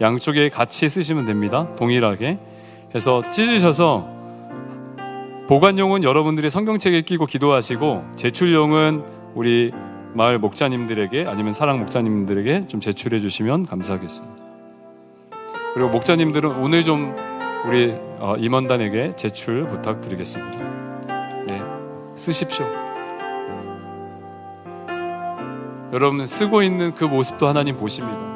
양쪽에 같이 쓰시면 됩니다. 동일하게 해서 찢으셔서 보관용은 여러분들이 성경책에 끼고 기도하시고 제출용은 우리 마을 목자님들에게 아니면 사랑 목자님들에게 좀 제출해 주시면 감사하겠습니다. 그리고 목자님들은 오늘 좀 우리 임원단에게 제출 부탁드리겠습니다. 네, 쓰십시오. 여러분 쓰고 있는 그 모습도 하나님 보십니다.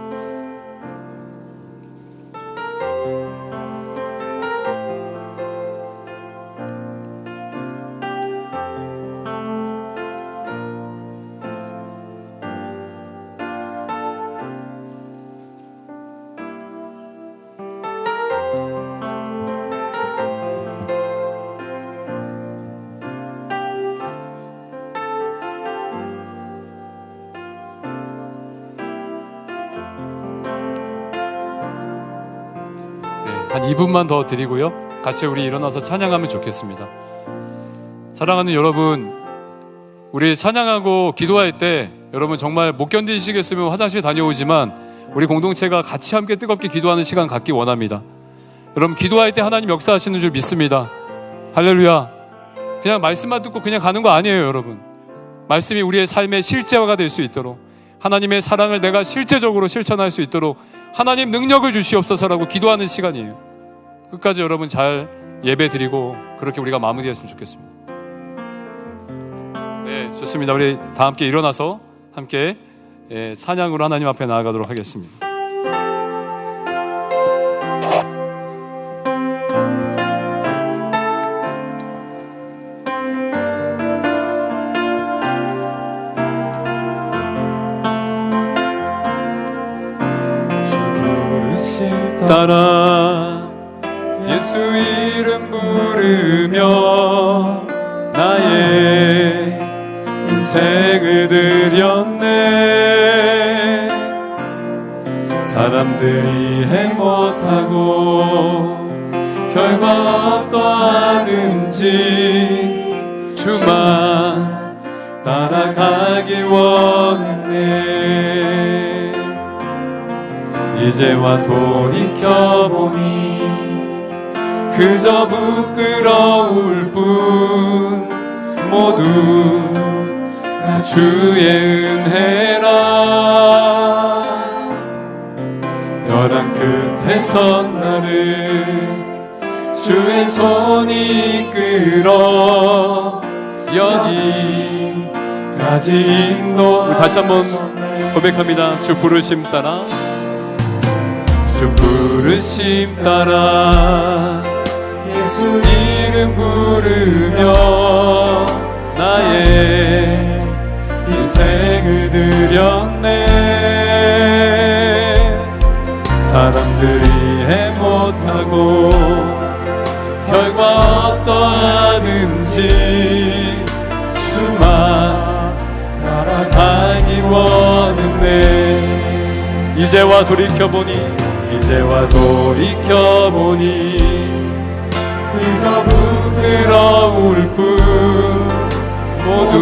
한 2분만 더 드리고요. 같이 우리 일어나서 찬양하면 좋겠습니다. 사랑하는 여러분, 우리 찬양하고 기도할 때 여러분 정말 못 견디시겠으면 화장실 다녀오지만 우리 공동체가 같이 함께 뜨겁게 기도하는 시간 갖기 원합니다. 여러분 기도할 때 하나님 역사하시는 줄 믿습니다. 할렐루야. 그냥 말씀만 듣고 그냥 가는 거 아니에요, 여러분. 말씀이 우리의 삶의 실제화가 될 수 있도록, 하나님의 사랑을 내가 실제적으로 실천할 수 있도록 하나님 능력을 주시옵소서라고 기도하는 시간이에요. 끝까지 여러분 잘 예배 드리고 그렇게 우리가 마무리했으면 좋겠습니다. 네, 좋습니다. 우리 다 함께 일어나서 함께 찬양으로 하나님 앞에 나아가도록 하겠습니다. 따라 예수 이름 부르며 나의 인생을 드렸네. 사람들이 행복하고 결과 어떠하든지 주만 따라가기 원했네. 이제와 돌이켜보니 그저 부끄러울 뿐 모두 다 주의 은혜라. 벼랑 끝에 선 나를 주의 손이 이끌어 여기까지 인도. 다시 한번 고백합니다. 주 부르심 따라, 주 부르심 따라 예수 이름 부르며 나의 인생을 드렸네. 사람들이 해못하고 결과 어떠하든지 주만 따라가기 원했네. 이제와 돌이켜보니 그저 부끄러울 뿐 모두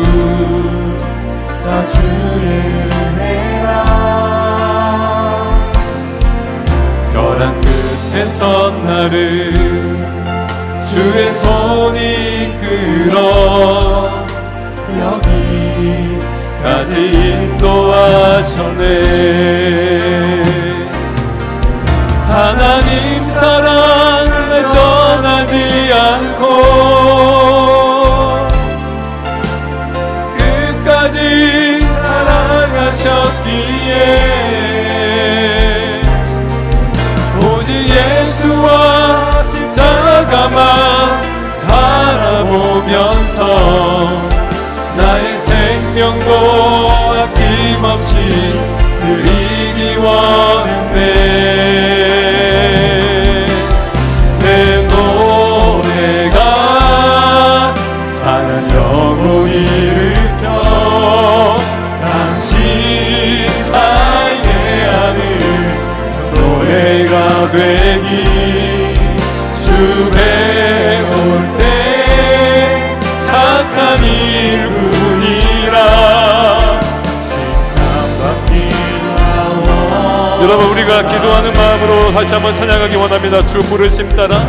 다 주의 은혜라. 벼랑 끝에 선 나를 주의 손이 이끌어 여기까지 인도하셨네. 하나님 사랑을 떠나지 않고 끝까지 사랑하셨기에 받아보면서 나의 생명도 아낌없이 드리기 원했네. 내 노래가 상한 영혼 일으켜 다시 살게 하는 노래가 되기. 주 배울 때 착한 일뿐이라 여러분, 우리가 기도하는 마음으로 다시 한번 찬양하기 원합니다. 주 부르심 따라,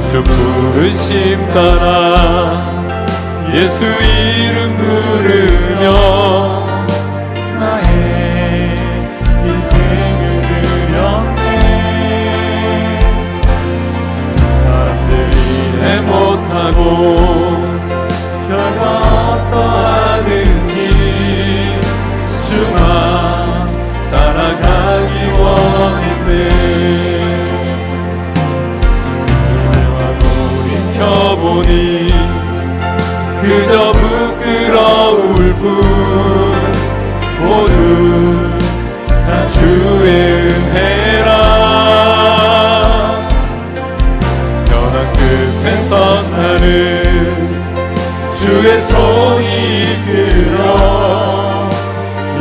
주 부르심 따라 예수 이름 부르며 나의 인생을 드렸네. 사람들이 이해 못하고 결과 어떠하든지 주만 따라가기 원했네. 이제와 돌이켜보니 그저 부끄러울 뿐 모두 다 주의 은혜라. 변화 끝에서 나는 주의 손이 이끌어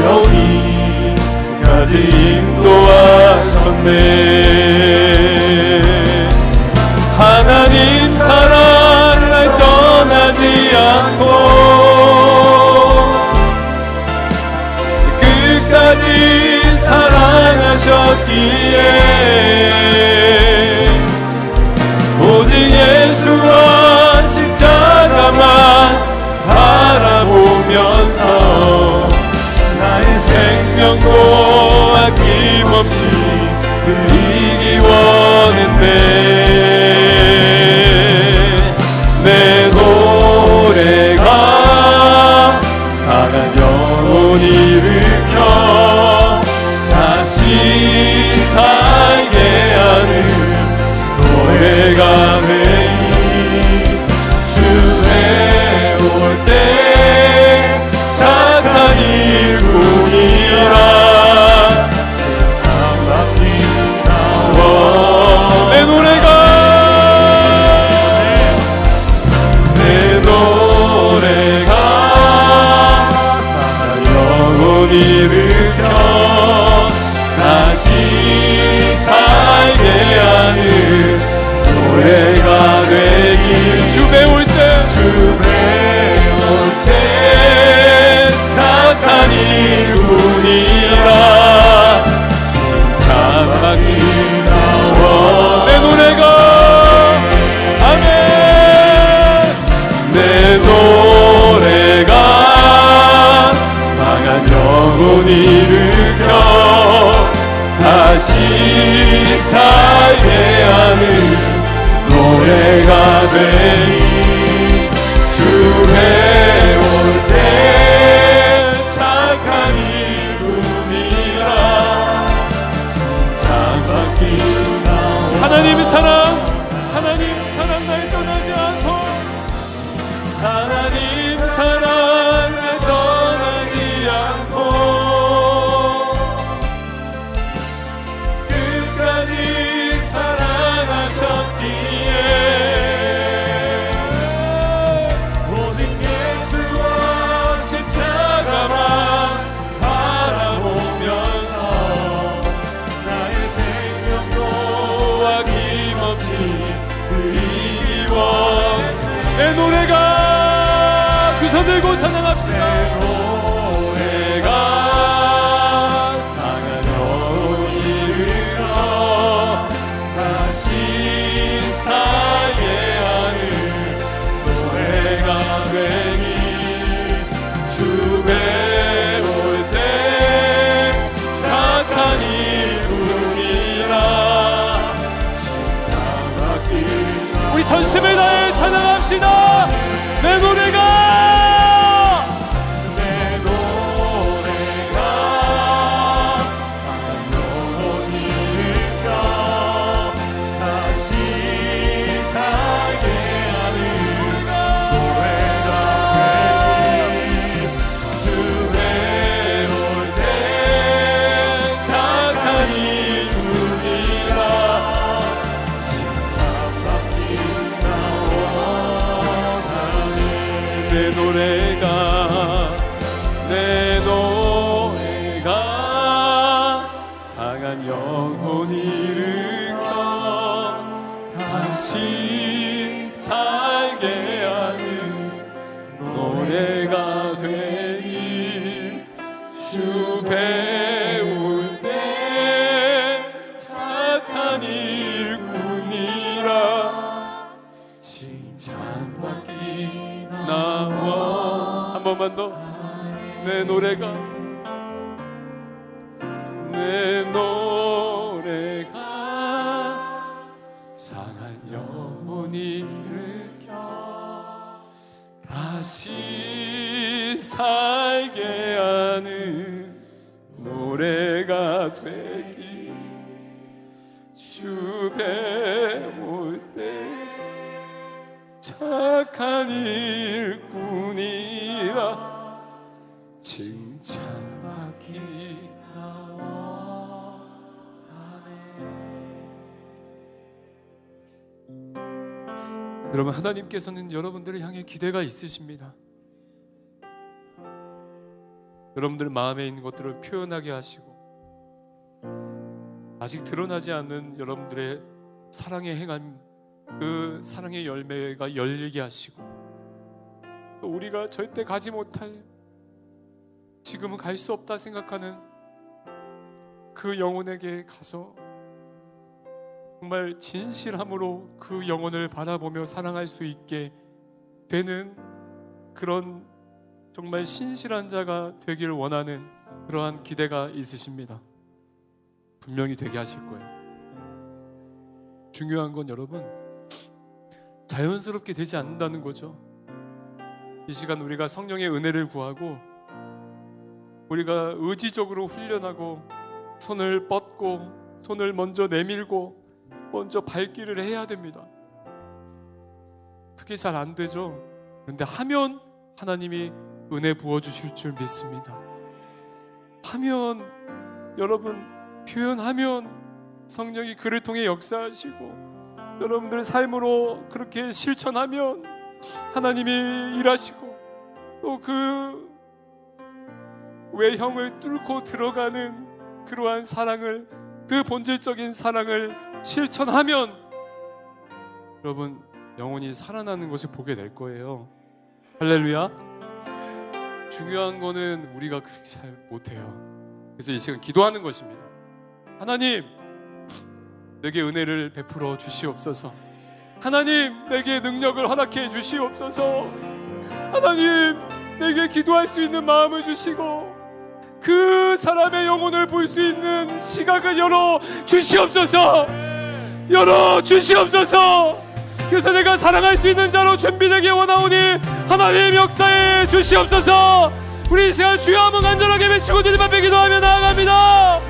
여기까지 인도하셨네. 하나님 사랑을 날 떠나지 않고 끝까지 사랑하셨기에 오직 예수와 십자가만 바라보면서 나의 생명도 아낌없이 드리기 원했네. 내 노래가 상한 영혼 일으켜 다시 살게 하는 노래가 되니. 주 배울 때 착한 일뿐이라 세상 바뀌나. 내 노래가 상한 영혼 일으켜 다시 살게 하는 노래가 되길. 주 배울 때 착한 일뿐이라 세상 바뀌나. 내 노래가 아멘. 내 노래가 상한 영혼 일으켜 다시 살게 하는 노래가 되니. 주 배울 때 착한 일뿐이라 세상 바뀌나. 하나님 사랑 날 떠나지 않고 하나님 사랑 날 떠나지 않고 끝까지 사랑하셨기에 오직 예수와 십자가만 바라보면서 나의 생명도 아낌없이 드리기 원해. 내 노래가 두 손 들고 찬양합시다. 내 노래가 상한 영혼 일으켜 다시 살게 하는 노래가 되니. 주 배울 때 착한 일뿐이라 세상 바뀌나. 우리 전심을 다해 찬양합시다. 내 노래가 상한 영혼 일으켜 다시 살게 하는 노래가 내 노래가 상한 영혼 일으켜 다시 살게 하는 노래가 되니 주 배울 때 착한 일꾼이라 칭찬받기 나와. 한 번만 더. 내 노래가 상한 영혼이 일으켜 다시 살게 하는 노래가 되기 주 배울 때 착한 일꾼이라 칭찬받기 나와. 여러분, 하나님께서는 여러분들을 향해 기대가 있으십니다. 여러분들 마음에 있는 것들을 표현하게 하시고 아직 드러나지 않는 여러분들의 사랑의 행함, 그 사랑의 열매가 열리게 하시고 또 우리가 절대 가지 못할, 지금은 갈 수 없다 생각하는 그 영혼에게 가서 정말 진실함으로 그 영혼을 바라보며 사랑할 수 있게 되는 그런 정말 신실한 자가 되기를 원하는 그러한 기대가 있으십니다. 분명히 되게 하실 거예요. 중요한 건 여러분, 자연스럽게 되지 않는다는 거죠. 이 시간 우리가 성령의 은혜를 구하고 우리가 의지적으로 훈련하고 손을 뻗고 손을 먼저 내밀고 먼저 밟기를 해야 됩니다. 그게 잘 안 되죠. 그런데 하면 하나님이 은혜 부어주실 줄 믿습니다. 하면, 여러분 표현하면 성령이 그를 통해 역사하시고 여러분들 삶으로 그렇게 실천하면 하나님이 일하시고 또 그 외형을 뚫고 들어가는 그러한 사랑을, 그 본질적인 사랑을 실천하면 여러분 영혼이 살아나는 것을 보게 될 거예요. 할렐루야. 중요한 거는 우리가 잘 못해요. 그래서 이 시간 기도하는 것입니다. 하나님, 내게 은혜를 베풀어 주시옵소서. 하나님, 내게 능력을 허락해 주시옵소서. 하나님, 내게 기도할 수 있는 마음을 주시고 그 사람의 영혼을 볼 수 있는 시각을 열어 주시옵소서. 열어 주시옵소서. 그래서 내가 사랑할 수 있는 자로 준비되기 원하오니 하나님 역사해 주시옵소서. 우리 이 시간 주여 한번 간절하게 외치고 주님 앞에 기도하며 나아갑니다.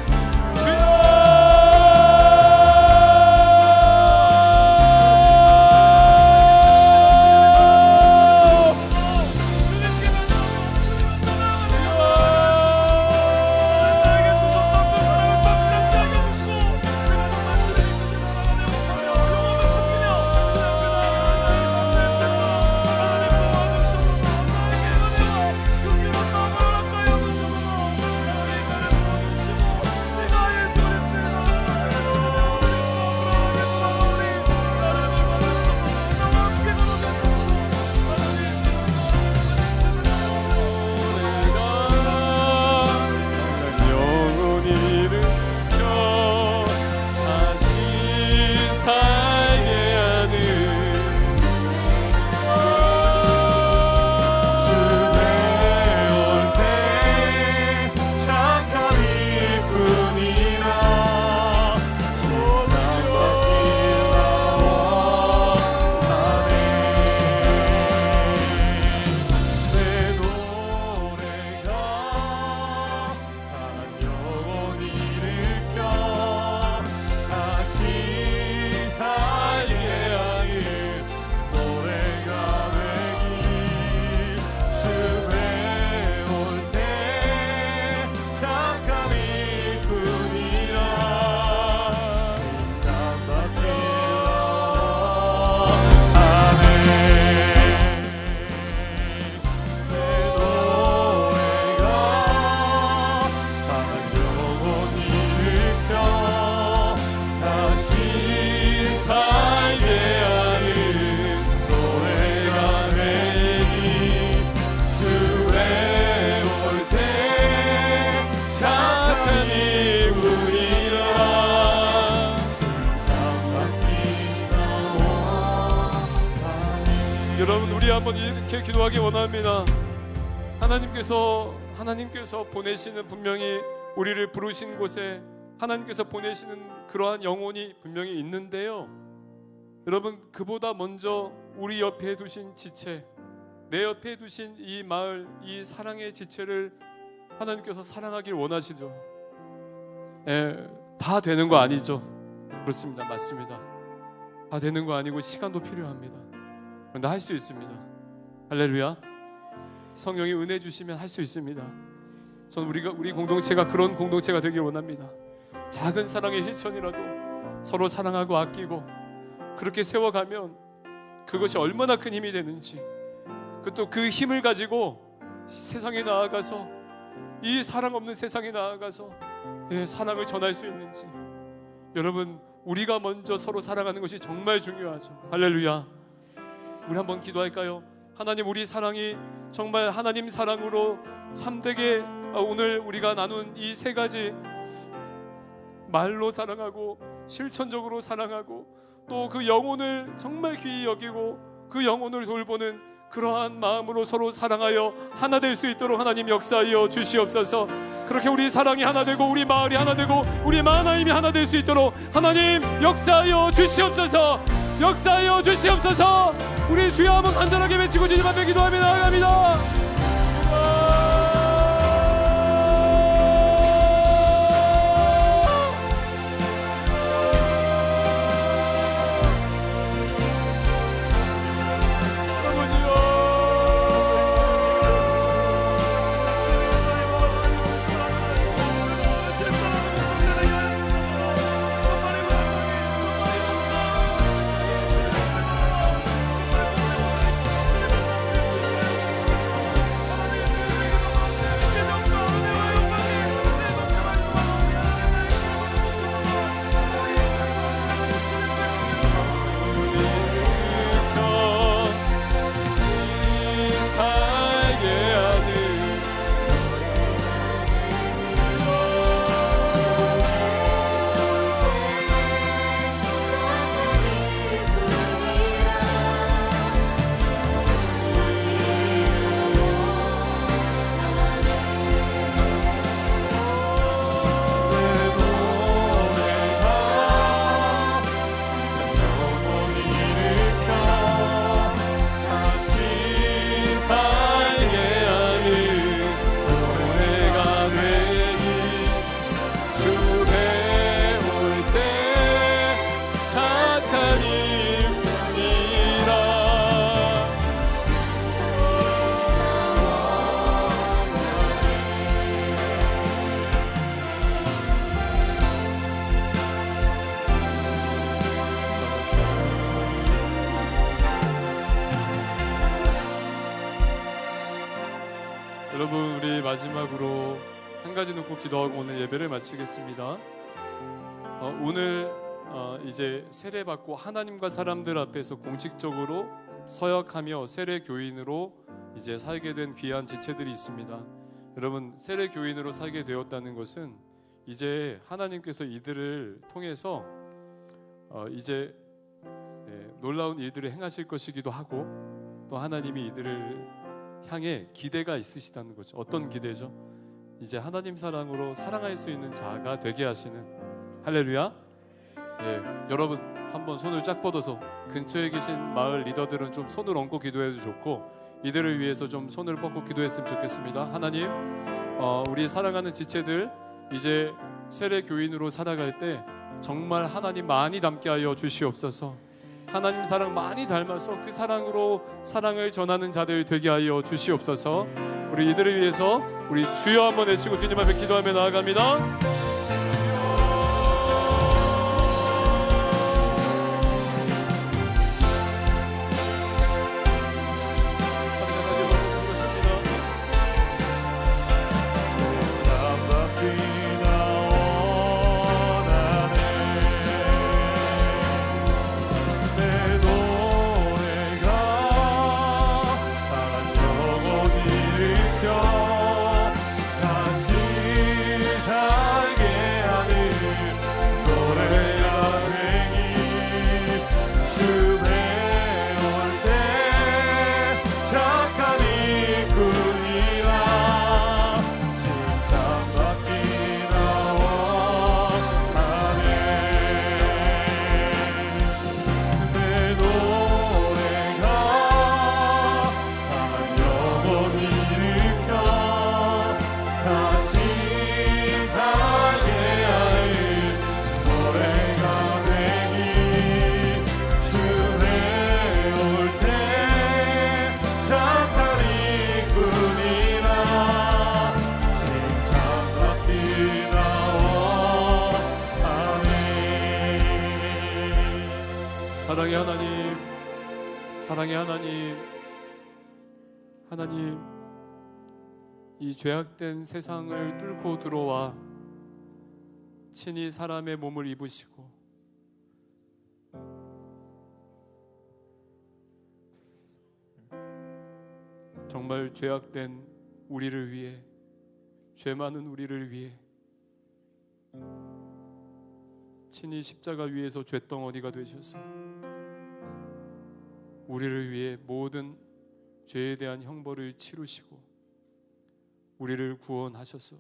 한번 이렇게 기도하기 원합니다. 하나님께서 보내시는, 분명히 우리를 부르신 곳에 하나님께서 보내시는 그러한 영혼이 분명히 있는데요, 여러분, 그보다 먼저 우리 옆에 두신 지체, 내 옆에 두신 이 마을, 이 사랑의 지체를 하나님께서 사랑하길 원하시죠. 다 되는 거 아니죠. 그렇습니다. 맞습니다. 다 되는 거 아니고 시간도 필요합니다. 그런데 할 수 있습니다. 할렐루야. 성령이 은혜 주시면 할 수 있습니다. 저는 우리 공동체가 그런 공동체가 되길 원합니다. 작은 사랑의 실천이라도 서로 사랑하고 아끼고 그렇게 세워가면 그것이 얼마나 큰 힘이 되는지, 또 그 힘을 가지고 세상에 나아가서, 이 사랑 없는 세상에 나아가서 사랑을 전할 수 있는지. 여러분, 우리가 먼저 서로 사랑하는 것이 정말 중요하죠. 할렐루야. 우리 한번 기도할까요? 하나님, 우리 사랑이 정말 하나님 사랑으로 참되게, 오늘 우리가 나눈 이 세 가지, 말로 사랑하고 실천적으로 사랑하고 또 그 영혼을 정말 귀히 여기고 그 영혼을 돌보는 그러한 마음으로 서로 사랑하여 하나 될 수 있도록 하나님 역사하여 주시옵소서. 그렇게 우리 사랑이 하나 되고 우리 마을이 하나 되고 우리 마하나임이 하나 될 수 있도록 하나님 역사하여 주시옵소서. 역사하여 주시옵소서. 우리 주여 한번 간절하게 외치고 주님 앞에 기도하며 나아갑니다. 여러분, 우리 마지막으로 한 가지 놓고 기도하고 오늘 예배를 마치겠습니다. 오늘 이제 세례받고 하나님과 사람들 앞에서 공식적으로 서역하며 세례 교인으로 이제 살게 된 귀한 지체들이 있습니다. 여러분, 세례 교인으로 살게 되었다는 것은 이제 하나님께서 이들을 통해서 이제 놀라운 일들을 행하실 것이기도 하고, 또 하나님이 이들을 향해 기대가 있으시다는 거죠. 어떤 기대죠? 이제 하나님 사랑으로 사랑할 수 있는 자가 되게 하시는. 할렐루야. 여러분 한번 손을 쫙 뻗어서 근처에 계신 마을 리더들은 좀 손을 얹고 기도해도 좋고, 이들을 위해서 좀 손을 뻗고 기도했으면 좋겠습니다. 하나님, 우리 사랑하는 지체들 이제 세례 교인으로 살아갈 때 정말 하나님 많이 닮게 하여 주시옵소서. 하나님 사랑 많이 닮아서 그 사랑으로 사랑을 전하는 자들 되게 하여 주시옵소서. 우리 이들을 위해서 우리 주여 한번 외치고 주님 앞에 기도하며 나아갑니다. 다시 살 하나님, 사랑의 하나님, 하나님, 이 죄악된 세상을 뚫고 들어와 친히 사람의 몸을 입으시고 정말 죄악된 우리를 위해, 죄 많은 우리를 위해 친히 십자가 위에서 죄덩어리가 되셔서 우리를 위해 모든 죄에 대한 형벌을 치르시고 우리를 구원하셔서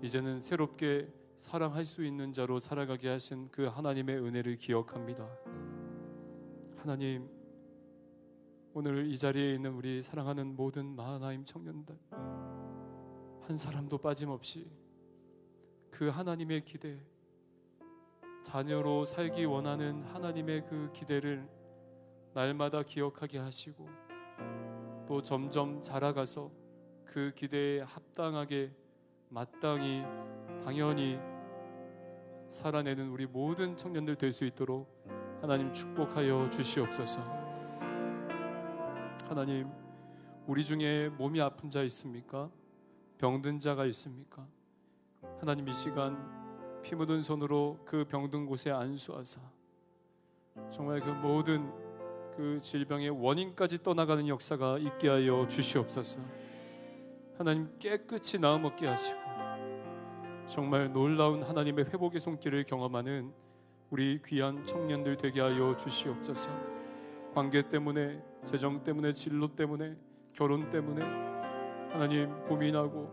이제는 새롭게 사랑할 수 있는 자로 살아가게 하신 그 하나님의 은혜를 기억합니다. 하나님, 오늘 이 자리에 있는 우리 사랑하는 모든 마하나임 청년들 한 사람도 빠짐없이 그 하나님의 기대, 자녀로 살기 원하는 하나님의 그 기대를 날마다 기억하게 하시고 또 점점 자라가서 그 기대에 합당하게 마땅히 당연히 살아내는 우리 모든 청년들 될 수 있도록 하나님 축복하여 주시옵소서. 하나님, 우리 중에 몸이 아픈 자 있습니까? 병든 자가 있습니까? 하나님, 이 시간 피 묻은 손으로 그 병든 곳에 안수하사 정말 그 모든 그 질병의 원인까지 떠나가는 역사가 있게 하여 주시옵소서. 하나님, 깨끗이 나음 얻게 하시고 정말 놀라운 하나님의 회복의 손길을 경험하는 우리 귀한 청년들 되게 하여 주시옵소서. 관계 때문에, 재정 때문에, 진로 때문에, 결혼 때문에 하나님 고민하고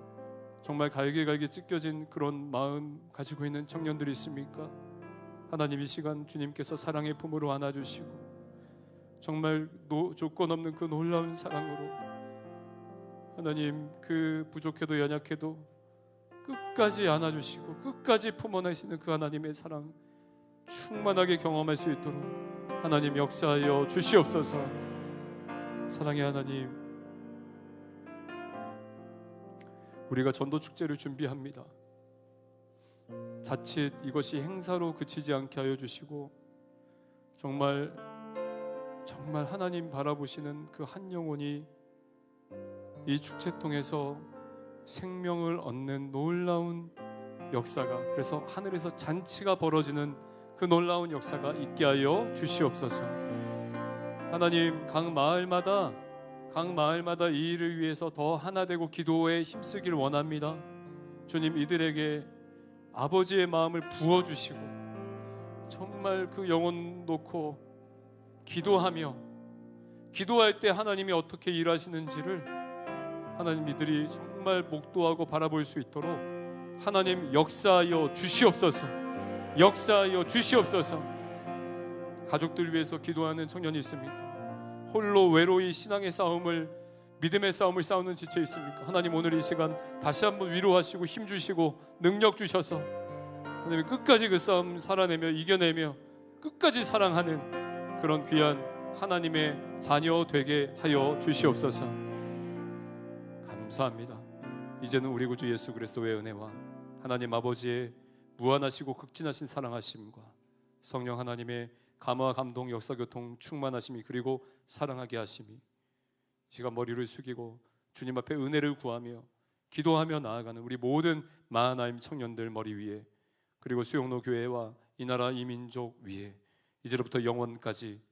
정말 갈기갈기 찢겨진 그런 마음 가지고 있는 청년들이 있습니까? 하나님, 이 시간 주님께서 사랑의 품으로 안아주시고 정말 조건 없는 그 놀라운 사랑으로 하나님, 그 부족해도 연약해도 끝까지 안아주시고 끝까지 품어내시는 그 하나님의 사랑 충만하게 경험할 수 있도록 하나님 역사하여 주시옵소서. 사랑의 하나님, 우리가 전도 축제를 준비합니다. 자칫 이것이 행사로 그치지 않게 하여 주시고 정말 하나님 바라보시는 그 한 영혼이 이 축제 통해서 생명을 얻는 놀라운 역사가, 그래서 하늘에서 잔치가 벌어지는 그 놀라운 역사가 있게 하여 주시옵소서. 하나님, 각 마을마다 이 일을 위해서 더 하나 되고 기도에 힘쓰길 원합니다. 주님, 이들에게 아버지의 마음을 부어주시고 정말 그 영혼 놓고 기도할 때 하나님이 어떻게 일하시는지를 하나님 이들이 정말 목도하고 바라볼 수 있도록 하나님 역사하여 주시옵소서. 역사하여 주시옵소서. 가족들 위해서 기도하는 청년이 있습니까? 홀로 외로이 신앙의 싸움을, 믿음의 싸움을 싸우는 지체 있습니까? 하나님, 오늘 이 시간 다시 한번 위로하시고 힘 주시고 능력 주셔서 하나님 끝까지 그 싸움 살아내며 이겨내며 끝까지 사랑하는 그런 귀한 하나님의 자녀 되게 하여 주시옵소서. 감사합니다. 이제는 우리 구주 예수 그리스도의 은혜와 하나님 아버지의 무한하시고 극진하신 사랑하심과 성령 하나님의 감화 감동 역사 교통 충만하심이, 그리고 사랑하게 하심이, 이 시간 머리를 숙이고 주님 앞에 은혜를 구하며 기도하며 나아가는 우리 모든 마하나임 청년들 머리 위에, 그리고 수용로 교회와 이 나라 이 민족 위에 이제로부터 영원까지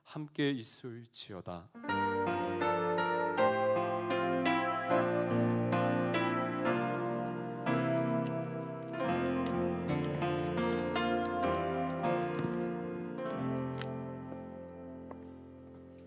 함께 있을지어다.